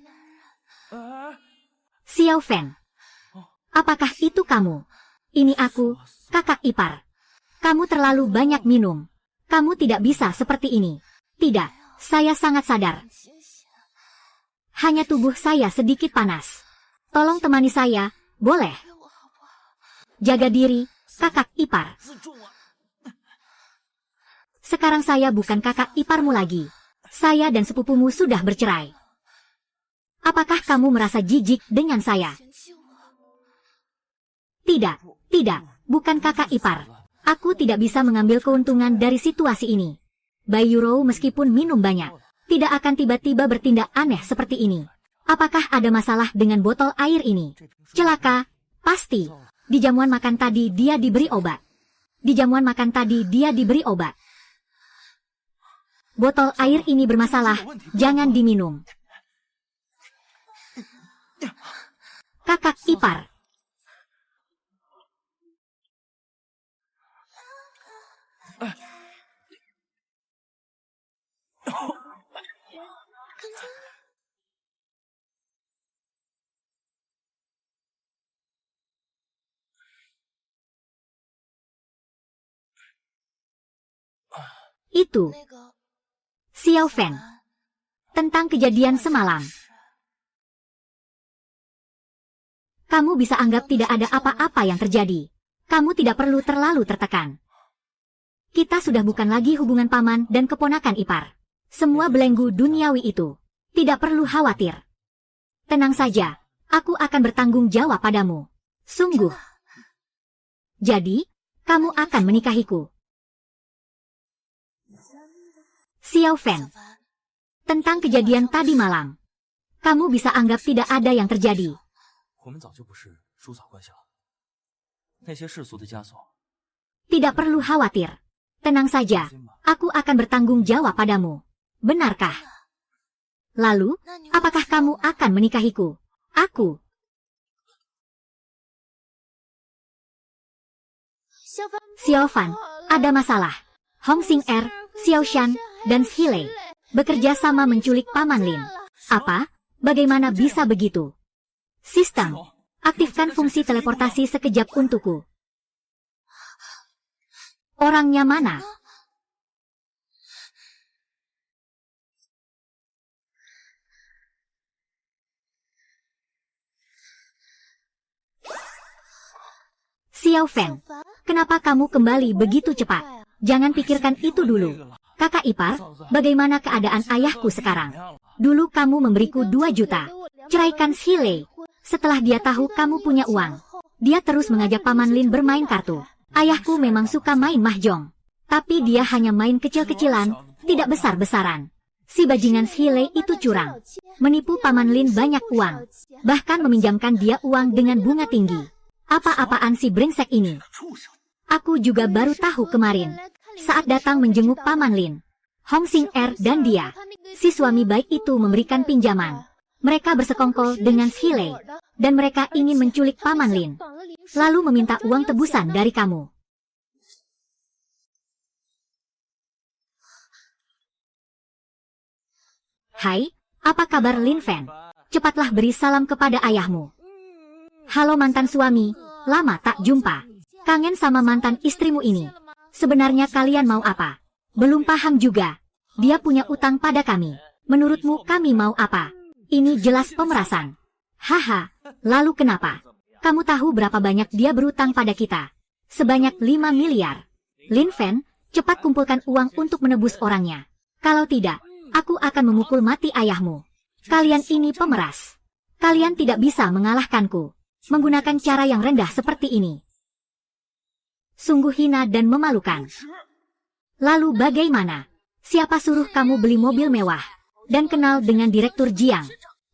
Xiao Fen. Apakah itu kamu? Ini aku, kakak ipar. Kamu terlalu banyak minum. Kamu tidak bisa seperti ini. Tidak, saya sangat sadar. Hanya tubuh saya sedikit panas. Tolong temani saya, boleh? Jaga diri, kakak ipar. Sekarang saya bukan kakak iparmu lagi. Saya dan sepupumu sudah bercerai. Apakah kamu merasa jijik dengan saya? Tidak, tidak, bukan kakak ipar. Aku tidak bisa mengambil keuntungan dari situasi ini. Baiyuro meskipun minum banyak, tidak akan tiba-tiba bertindak aneh seperti ini. Apakah ada masalah dengan botol air ini? Celaka, pasti. Di jamuan makan tadi dia diberi obat. Di jamuan makan tadi dia diberi obat. Botol air ini bermasalah, jangan diminum. Kakak ipar. Itu Xiao Fan. Tentang kejadian semalam. Kamu bisa anggap tidak ada apa-apa yang terjadi. Kamu tidak perlu terlalu tertekan. Kita sudah bukan lagi hubungan paman dan keponakan ipar. Semua belenggu duniawi itu. Tidak perlu khawatir. Tenang saja, aku akan bertanggung jawab padamu. Sungguh. Jadi, kamu akan menikahiku. Xiao Fan. Tentang kejadian tadi malam. Kamu bisa anggap tidak ada yang terjadi. Tidak perlu khawatir. Tenang saja, aku akan bertanggung jawab padamu. Benarkah? Lalu, apakah kamu akan menikahiku? Aku. Xiao Fan, ada masalah. Hong Xing Er, Xiao Shan, dan Xile bekerja sama menculik Paman Lin. Apa? Bagaimana bisa begitu? Sistem, aktifkan fungsi teleportasi sekejap untukku. Orangnya mana? Xiao Fan, kenapa kamu kembali begitu cepat? Jangan pikirkan itu dulu. Kakak ipar, bagaimana keadaan ayahku sekarang? Dulu kamu memberiku 2 juta. Ceraikan Xile. Setelah dia tahu kamu punya uang, dia terus mengajak Paman Lin bermain kartu. Ayahku memang suka main mahjong. Tapi dia hanya main kecil-kecilan, tidak besar-besaran. Si bajingan Xile itu curang. Menipu Paman Lin banyak uang. Bahkan meminjamkan dia uang dengan bunga tinggi. Apa-apaan si brengsek ini? Aku juga baru tahu kemarin. Saat datang menjenguk Paman Lin. Hong Xing Er dan dia, si suami baik itu memberikan pinjaman. Mereka bersekongkol dengan Xile. Dan mereka ingin menculik Paman Lin. Lalu meminta uang tebusan dari kamu. Hai, apa kabar Lin Fan? Cepatlah beri salam kepada ayahmu. Halo mantan suami, lama tak jumpa. Kangen sama mantan istrimu ini. Sebenarnya kalian mau apa? Belum paham juga. Dia punya utang pada kami. Menurutmu kami mau apa? Ini jelas pemerasan. Haha, lalu kenapa? Kamu tahu berapa banyak dia berutang pada kita? Sebanyak 5 miliar. Lin Fan, cepat kumpulkan uang untuk menebus orangnya. Kalau tidak, aku akan memukul mati ayahmu. Kalian ini pemeras. Kalian tidak bisa mengalahkanku. Menggunakan cara yang rendah seperti ini. Sungguh hina dan memalukan. Lalu bagaimana? Siapa suruh kamu beli mobil mewah? Dan kenal dengan Direktur Jiang?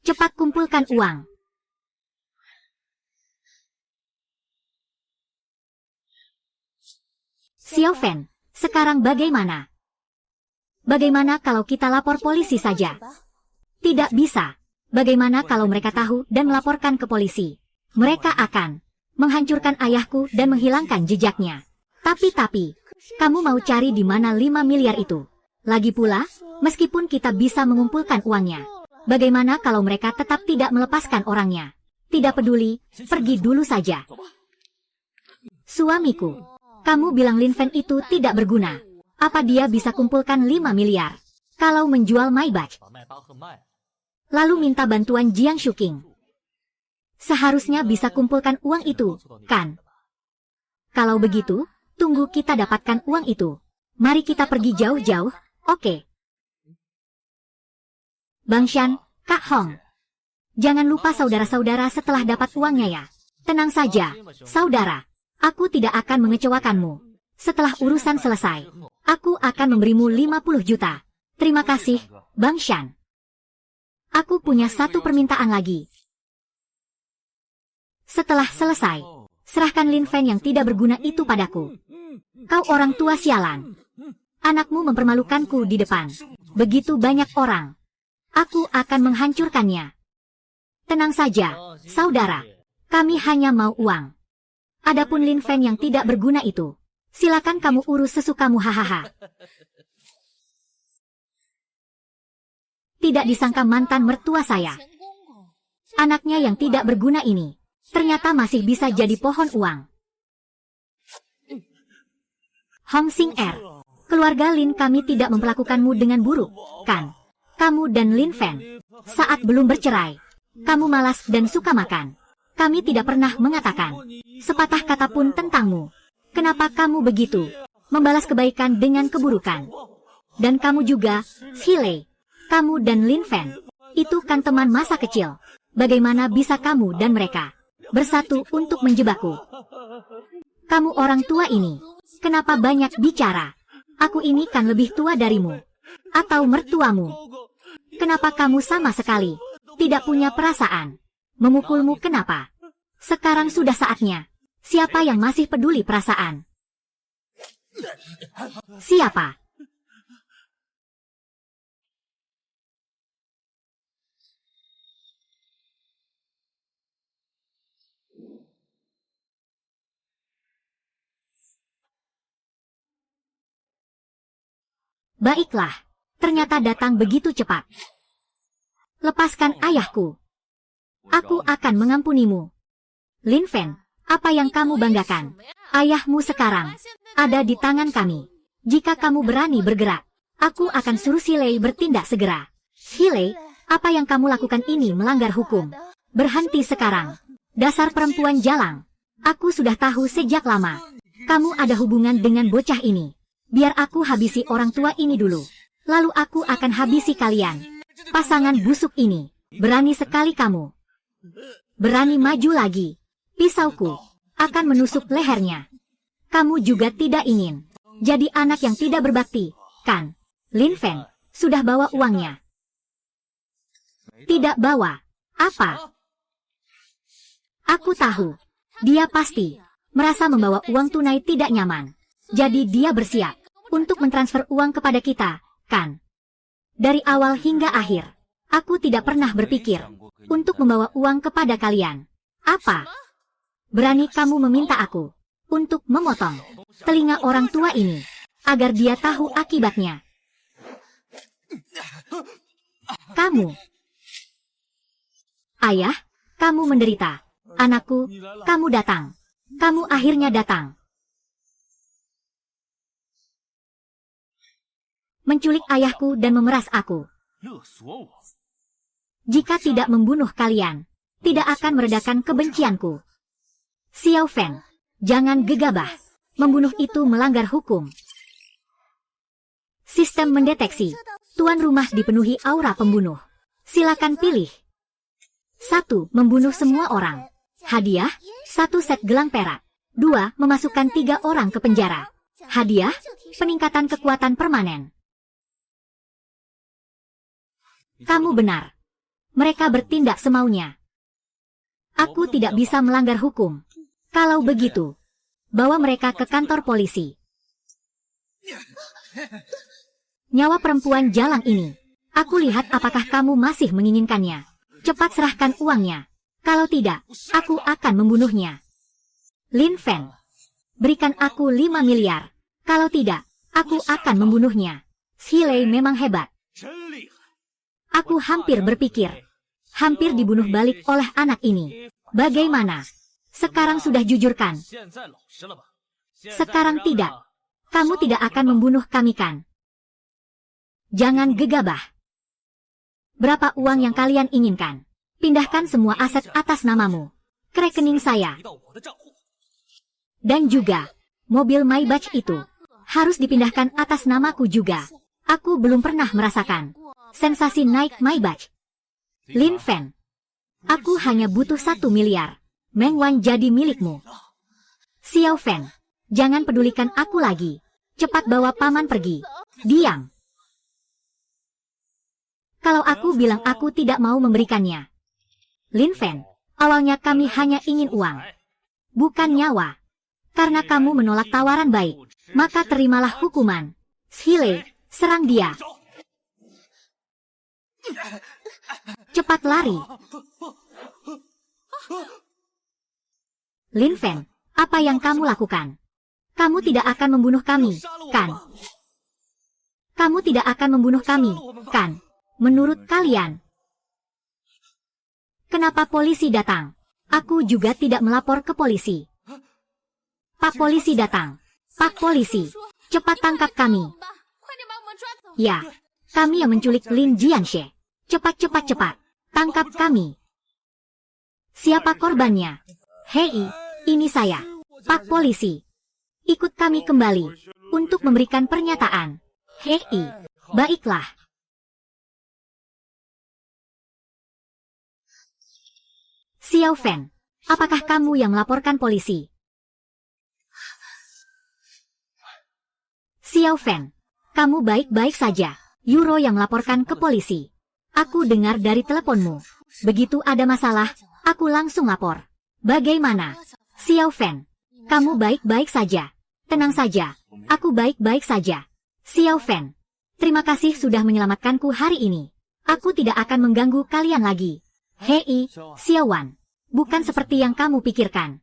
Cepat kumpulkan uang. Xiao Fan, sekarang bagaimana? Bagaimana kalau kita lapor polisi saja? Tidak bisa. Bagaimana kalau mereka tahu dan melaporkan ke polisi? Mereka akan menghancurkan ayahku dan menghilangkan jejaknya. Tapi, kamu mau cari di mana 5 miliar itu? Lagi pula, meskipun kita bisa mengumpulkan uangnya, bagaimana kalau mereka tetap tidak melepaskan orangnya? Tidak peduli, pergi dulu saja. Suamiku, kamu bilang Lin Fan itu tidak berguna. Apa dia bisa kumpulkan 5 miliar? Kalau menjual Maybach, lalu minta bantuan Jiang Shuking. Seharusnya bisa kumpulkan uang itu, kan? Kalau begitu, tunggu kita dapatkan uang itu. Mari kita pergi jauh-jauh, oke? Bang Shan, Kak Hong. Jangan lupa saudara-saudara setelah dapat uangnya ya. Tenang saja, saudara. Aku tidak akan mengecewakanmu. Setelah urusan selesai, aku akan memberimu 50 juta. Terima kasih, Bang Shan. Aku punya satu permintaan lagi. Setelah selesai, serahkan Lin Fen yang tidak berguna itu padaku. Kau orang tua sialan. Anakmu mempermalukanku di depan. Begitu banyak orang. Aku akan menghancurkannya. Tenang saja, saudara. Kami hanya mau uang. Adapun Lin Fen yang tidak berguna itu, silakan kamu urus sesukamu, hahaha. Tidak disangka mantan mertua saya. Anaknya yang tidak berguna ini, ternyata masih bisa jadi pohon uang. Hong Xing Er, keluarga Lin kami tidak memperlakukanmu dengan buruk, kan? Kamu dan Lin Fen, saat belum bercerai, kamu malas dan suka makan. Kami tidak pernah mengatakan sepatah kata pun tentangmu. Kenapa kamu begitu? Membalas kebaikan dengan keburukan. Dan kamu juga, Xile. Kamu dan Lin Fen, itu kan teman masa kecil. Bagaimana bisa kamu dan mereka bersatu untuk menjebakku? Kamu orang tua ini, kenapa banyak bicara? Aku ini kan lebih tua darimu. Atau mertuamu. Kenapa kamu sama sekali tidak punya perasaan? Memukulmu kenapa? Sekarang sudah saatnya. Siapa yang masih peduli perasaan? Siapa? Baiklah, ternyata datang begitu cepat. Lepaskan ayahku. Aku akan mengampunimu. Lin Fen, apa yang kamu banggakan? Ayahmu sekarang ada di tangan kami. Jika kamu berani bergerak, aku akan suruh Xile bertindak segera. Xile, apa yang kamu lakukan ini melanggar hukum. Berhenti sekarang. Dasar perempuan jalang. Aku sudah tahu sejak lama. Kamu ada hubungan dengan bocah ini. Biar aku habisi orang tua ini dulu. Lalu aku akan habisi kalian. Pasangan busuk ini. Berani sekali kamu. Berani maju lagi. Pisauku akan menusuk lehernya. Kamu juga tidak ingin jadi anak yang tidak berbakti, kan? Lin Fen sudah bawa uangnya. Tidak bawa. Apa? Aku tahu. Dia pasti merasa membawa uang tunai tidak nyaman. Jadi dia bersiap untuk mentransfer uang kepada kita, kan? Dari awal hingga akhir, aku tidak pernah berpikir untuk membawa uang kepada kalian. Apa? Berani kamu meminta aku untuk memotong telinga orang tua ini, agar dia tahu akibatnya. Kamu. Ayah, kamu menderita. Anakku, kamu datang. Kamu akhirnya datang. Menculik ayahku dan memeras aku. Jika tidak membunuh kalian, tidak akan meredakan kebencianku. Xiao Fen, jangan gegabah. Membunuh itu melanggar hukum. Sistem mendeteksi. Tuan rumah dipenuhi aura pembunuh. Silakan pilih. 1. Membunuh semua orang. Hadiah, 1 set gelang perak. 2. Memasukkan 3 orang ke penjara. Hadiah, peningkatan kekuatan permanen. Kamu benar. Mereka bertindak semaunya. Aku tidak bisa melanggar hukum. Kalau begitu, bawa mereka ke kantor polisi. Nyawa perempuan jalang ini. Aku lihat apakah kamu masih menginginkannya. Cepat serahkan uangnya. Kalau tidak, aku akan membunuhnya. Lin Fen, berikan aku 5 miliar. Kalau tidak, aku akan membunuhnya. Xile memang hebat. Aku hampir berpikir. Hampir dibunuh balik oleh anak ini. Bagaimana? Sekarang sudah jujurkan. Sekarang tidak. Kamu tidak akan membunuh kami kan? Jangan gegabah. Berapa uang yang kalian inginkan? Pindahkan semua aset atas namamu ke rekening saya. Dan juga, mobil Maybach itu harus dipindahkan atas namaku juga. Aku belum pernah merasakan sensasi naik Maybach. Lin Fen, aku hanya butuh 1 miliar. Meng Wan jadi milikmu. Xiao Fan, jangan pedulikan aku lagi. Cepat bawa paman pergi. Diam. Kalau aku bilang aku tidak mau memberikannya. Lin Fan, awalnya kami hanya ingin uang. Bukan nyawa. Karena kamu menolak tawaran baik, maka terimalah hukuman. Xile, serang dia. Cepat lari. Lin Fan, apa yang kamu lakukan? Kamu tidak akan membunuh kami, kan? Kamu tidak akan membunuh kami, kan? Menurut kalian? Kenapa polisi datang? Aku juga tidak melapor ke polisi. Pak polisi datang. Pak polisi, cepat tangkap kami. Ya, kami yang menculik Lin Jianxie. Cepat, cepat, cepat. Tangkap kami. Siapa korbannya? Hei, ini saya. Pak polisi. Ikut kami kembali untuk memberikan pernyataan. Hei, baiklah. Xiao Fan, apakah kamu yang melaporkan polisi? Xiao Fan, kamu baik-baik saja. Yuro yang melaporkan ke polisi. Aku dengar dari teleponmu. Begitu ada masalah, aku langsung lapor. Bagaimana? Xiao Fan, kamu baik-baik saja. Tenang saja, aku baik-baik saja. Xiao Fan, terima kasih sudah menyelamatkanku hari ini. Aku tidak akan mengganggu kalian lagi. Hei, Xiao Wan, bukan seperti yang kamu pikirkan.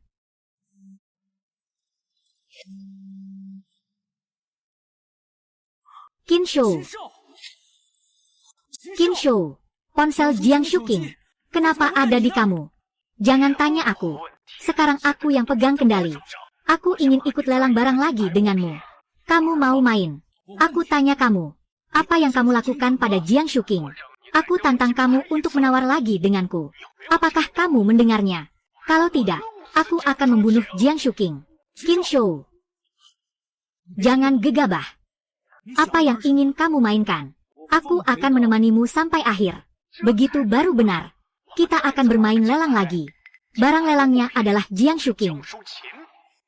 Qin Shou. Qin Shou, ponsel Jiang Shuking. Kenapa ada di kamu? Jangan tanya aku. Sekarang aku yang pegang kendali. Aku ingin ikut lelang barang lagi denganmu. Kamu mau main? Aku tanya kamu. Apa yang kamu lakukan pada Jiang Shuking? Aku tantang kamu untuk menawar lagi denganku. Apakah kamu mendengarnya? Kalau tidak, aku akan membunuh Jiang Shuking. Qin Shou, jangan gegabah. Apa yang ingin kamu mainkan? Aku akan menemanimu sampai akhir. Begitu baru benar. Kita akan bermain lelang lagi. Barang lelangnya adalah Jiang Shuking.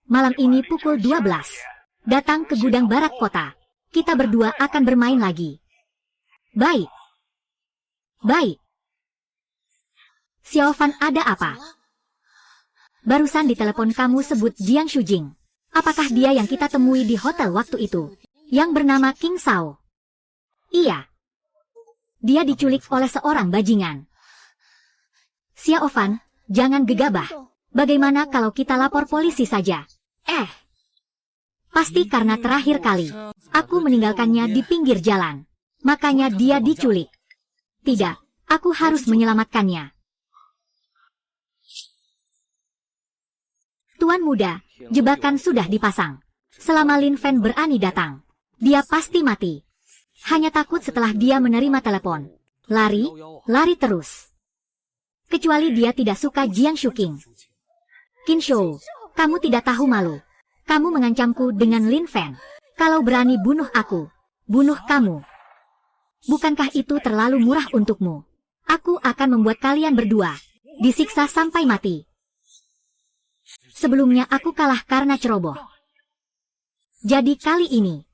Malam ini pukul 12. Datang ke gudang barat kota. Kita berdua akan bermain lagi. Baik. Baik. Xiao Fan, ada apa? Barusan di telepon kamu sebut Jiang Shujing. Apakah dia yang kita temui di hotel waktu itu? Yang bernama King Sao? Iya. Dia diculik oleh seorang bajingan. Xiao Fan, jangan gegabah. Bagaimana kalau kita lapor polisi saja? Pasti karena terakhir kali aku meninggalkannya di pinggir jalan. Makanya dia diculik. Tidak, aku harus menyelamatkannya. Tuan muda, jebakan sudah dipasang. Selama Lin Fan berani datang, dia pasti mati. Hanya takut setelah dia menerima telepon. Lari, lari terus. Kecuali dia tidak suka Jiang Shuking. Qin Shou, kamu tidak tahu malu. Kamu mengancamku dengan Lin Fan. Kalau berani bunuh aku, bunuh kamu. Bukankah itu terlalu murah untukmu? Aku akan membuat kalian berdua disiksa sampai mati. Sebelumnya aku kalah karena ceroboh. Jadi kali ini,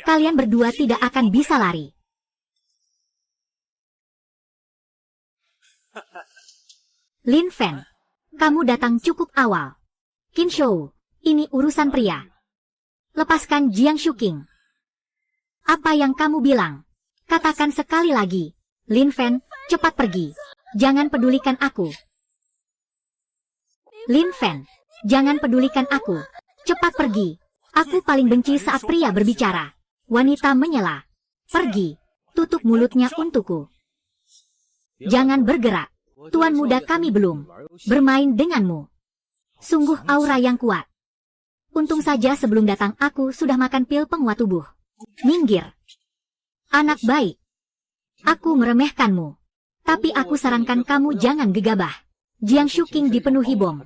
kalian berdua tidak akan bisa lari. Lin Fan, kamu datang cukup awal. Qin Shou, ini urusan pria. Lepaskan Jiang Shuking. Apa yang kamu bilang? Katakan sekali lagi. Lin Fan, cepat pergi. Jangan pedulikan aku. Lin Fan, jangan pedulikan aku. Cepat pergi. Aku paling benci saat pria berbicara. Wanita menyela. Pergi. Tutup mulutnya untukku. Jangan bergerak. Tuan muda, kami belum bermain denganmu. Sungguh aura yang kuat. Untung saja sebelum datang aku sudah makan pil penguat tubuh. Minggir. Anak baik. Aku meremehkanmu. Tapi aku sarankan kamu jangan gegabah. Jiang Shuking dipenuhi bom.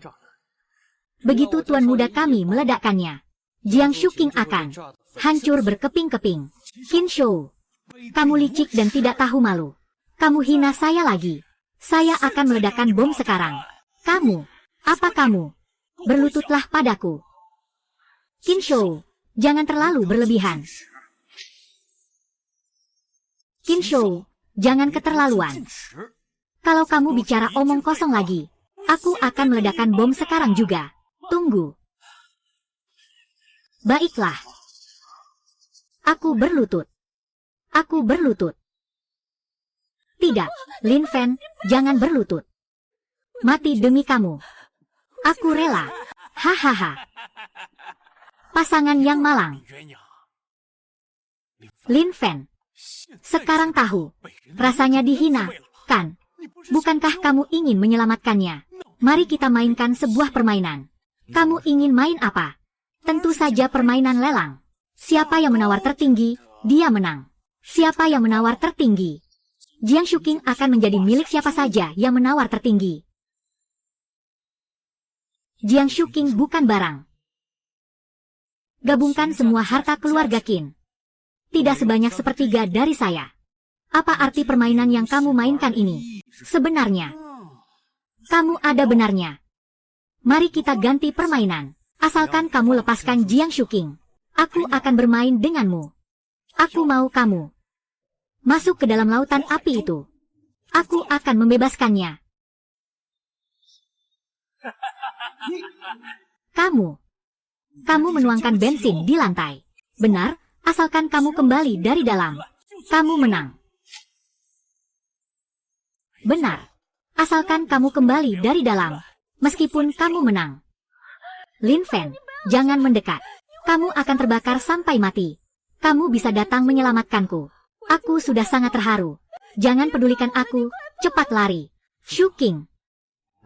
Begitu tuan muda kami meledakkannya, Jiang Shuking akan hancur berkeping-keping. Qin Shou, kamu licik dan tidak tahu malu. Kamu hina saya lagi. Saya akan meledakkan bom sekarang. Kamu Apa kamu? Berlututlah padaku. Qin Shou, jangan terlalu berlebihan. Qin Shou, jangan keterlaluan. Kalau kamu bicara omong kosong lagi, aku akan meledakkan bom sekarang juga. Tunggu. Baiklah. Aku berlutut. Aku berlutut. Tidak, Lin Fen, jangan berlutut. Mati demi kamu. Aku rela. Hahaha. Pasangan yang malang. Lin Fen. Sekarang tahu. Rasanya dihina, kan? Bukankah kamu ingin menyelamatkannya? Mari kita mainkan sebuah permainan. Kamu ingin main apa? Tentu saja permainan lelang. Siapa yang menawar tertinggi, dia menang. Siapa yang menawar tertinggi? Jiang Shuking akan menjadi milik siapa saja yang menawar tertinggi. Jiang Shuking bukan barang. Gabungkan semua harta keluarga Qin. Tidak sebanyak sepertiga dari saya. Apa arti permainan yang kamu mainkan ini? Sebenarnya, kamu ada benarnya. Mari kita ganti permainan. Asalkan kamu lepaskan Jiang Shuking. Aku akan bermain denganmu. Aku mau kamu masuk ke dalam lautan api itu. Aku akan membebaskannya. Kamu menuangkan bensin di lantai. Benar, asalkan kamu kembali dari dalam. Kamu menang. Benar, asalkan kamu kembali dari dalam. Meskipun kamu menang. Lin Fen, jangan mendekat. Kamu akan terbakar sampai mati. Kamu bisa datang menyelamatkanku. Aku sudah sangat terharu. Jangan pedulikan aku, cepat lari. Shuking.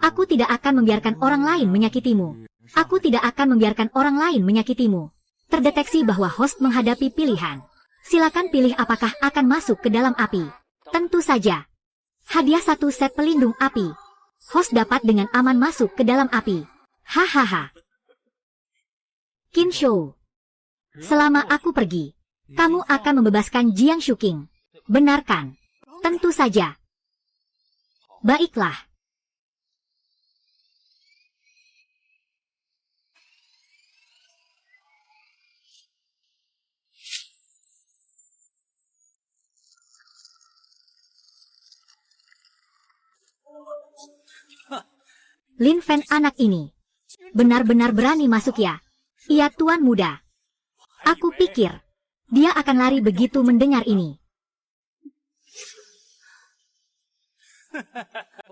Aku tidak akan membiarkan orang lain menyakitimu. Aku tidak akan membiarkan orang lain menyakitimu. Terdeteksi bahwa host menghadapi pilihan. Silakan pilih apakah akan masuk ke dalam api. Tentu saja. Hadiah 1 set pelindung api. Host dapat dengan aman masuk ke dalam api. Hahaha. Qin Shou. Selama aku pergi, kamu akan membebaskan Jiang Shuking. Benar kan? Tentu saja. Baiklah. Lin Fen anak ini benar-benar berani masuk ya. Iya tuan muda. Aku pikir dia akan lari begitu mendengar ini.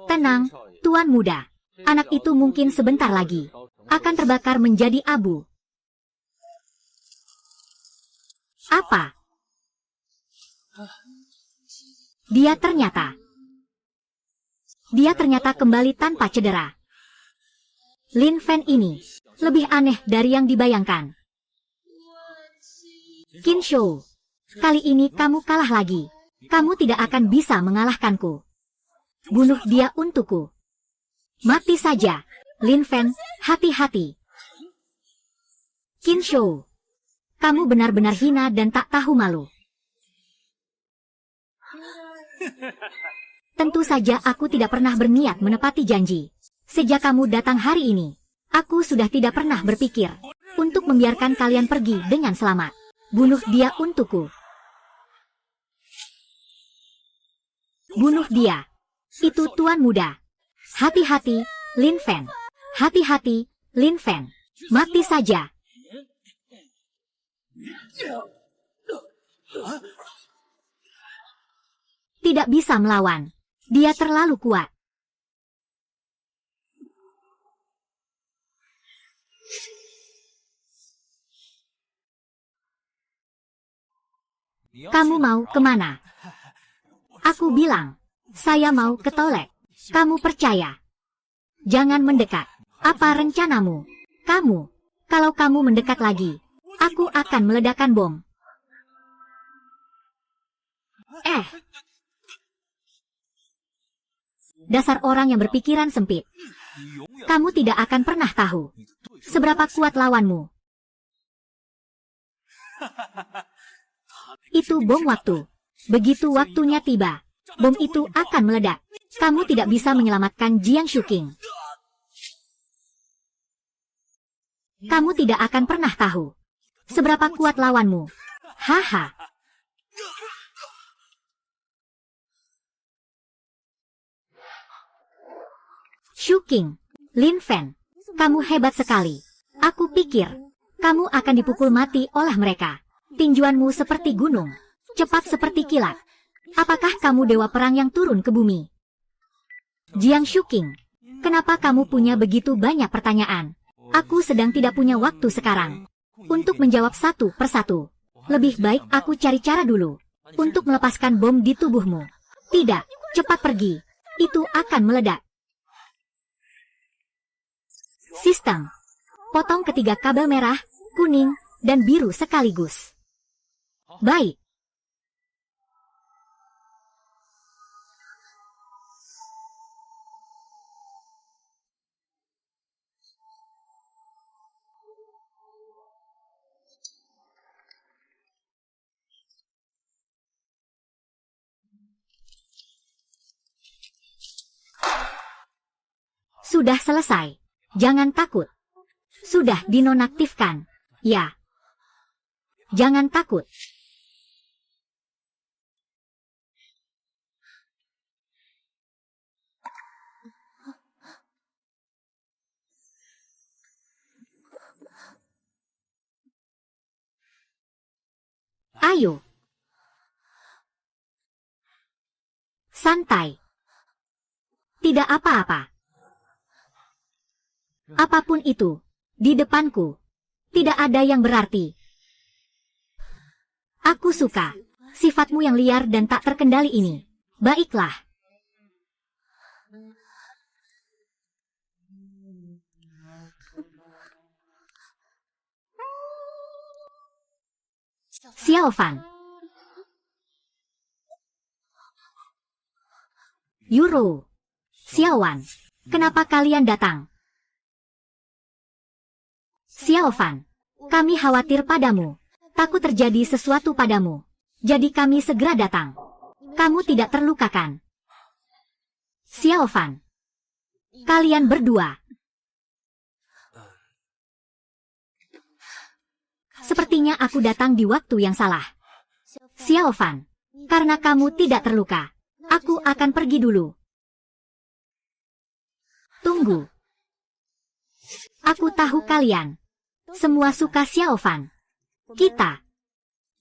Tenang, tuan muda. Anak itu mungkin sebentar lagi akan terbakar menjadi abu. Apa? Dia ternyata kembali tanpa cedera. Lin Fen ini lebih aneh dari yang dibayangkan. Qin Shou, kali ini kamu kalah lagi. Kamu tidak akan bisa mengalahkanku. Bunuh dia untukku. Mati saja. Lin Fen, hati-hati. Qin Shou, kamu benar-benar hina dan tak tahu malu. Tentu saja aku tidak pernah berniat menepati janji. Sejak kamu datang hari ini, aku sudah tidak pernah berpikir untuk membiarkan kalian pergi dengan selamat. Bunuh dia untukku. Bunuh dia. Itu tuan muda. Hati-hati, Lin Fen. Hati-hati, Lin Fen. Mati saja. Tidak bisa melawan. Dia terlalu kuat. Kamu mau kemana? Aku bilang, saya mau ke toilet. Kamu percaya? Jangan mendekat. Apa rencanamu? Kalau kamu mendekat lagi, aku akan meledakkan bom. Dasar orang yang berpikiran sempit. Kamu tidak akan pernah tahu seberapa kuat lawanmu. Itu bom waktu. Begitu waktunya tiba, bom itu akan meledak. Kamu tidak bisa menyelamatkan Jiang Shuking. Kamu tidak akan pernah tahu seberapa kuat lawanmu. Haha. Shu King, Lin Fen, kamu hebat sekali. Aku pikir kamu akan dipukul mati oleh mereka. Tinjuanmu seperti gunung, cepat seperti kilat. Apakah kamu dewa perang yang turun ke bumi? Jiang Shu King, kenapa kamu punya begitu banyak pertanyaan? Aku sedang tidak punya waktu sekarang untuk menjawab satu persatu. Lebih baik aku cari cara dulu untuk melepaskan bom di tubuhmu. Tidak, cepat pergi. Itu akan meledak. Sistem. Potong ketiga kabel merah, kuning, dan biru sekaligus. Baik. Sudah selesai. Jangan takut. Sudah dinonaktifkan. Ya. Jangan takut. Ayo. Santai. Tidak apa-apa. Apapun itu, di depanku, tidak ada yang berarti. Aku suka sifatmu yang liar dan tak terkendali ini. Baiklah. Xiaofan. Yuro. Xiaowan. Kenapa kalian datang? Xiaofan. Kami khawatir padamu. Takut terjadi sesuatu padamu. Jadi kami segera datang. Kamu tidak terlukakan. Xiaofan. Kalian berdua. Sepertinya aku datang di waktu yang salah. Xiaofan. Karena kamu tidak terluka, aku akan pergi dulu. Tunggu. Aku tahu kalian semua suka Xiaofan. Kita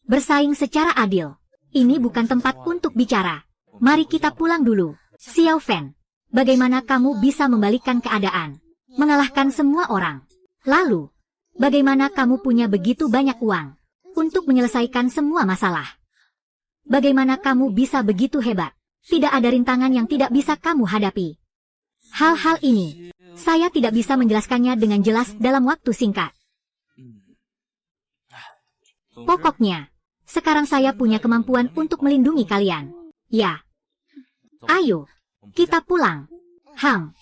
bersaing secara adil. Ini bukan tempat untuk bicara. Mari kita pulang dulu. Xiaofan, bagaimana kamu bisa membalikkan keadaan? Mengalahkan semua orang. Lalu, bagaimana kamu punya begitu banyak uang untuk menyelesaikan semua masalah? Bagaimana kamu bisa begitu hebat? Tidak ada rintangan yang tidak bisa kamu hadapi. Hal-hal ini, saya tidak bisa menjelaskannya dengan jelas dalam waktu singkat. Pokoknya, sekarang saya punya kemampuan untuk melindungi kalian. Ya. Ayo, kita pulang. Hang.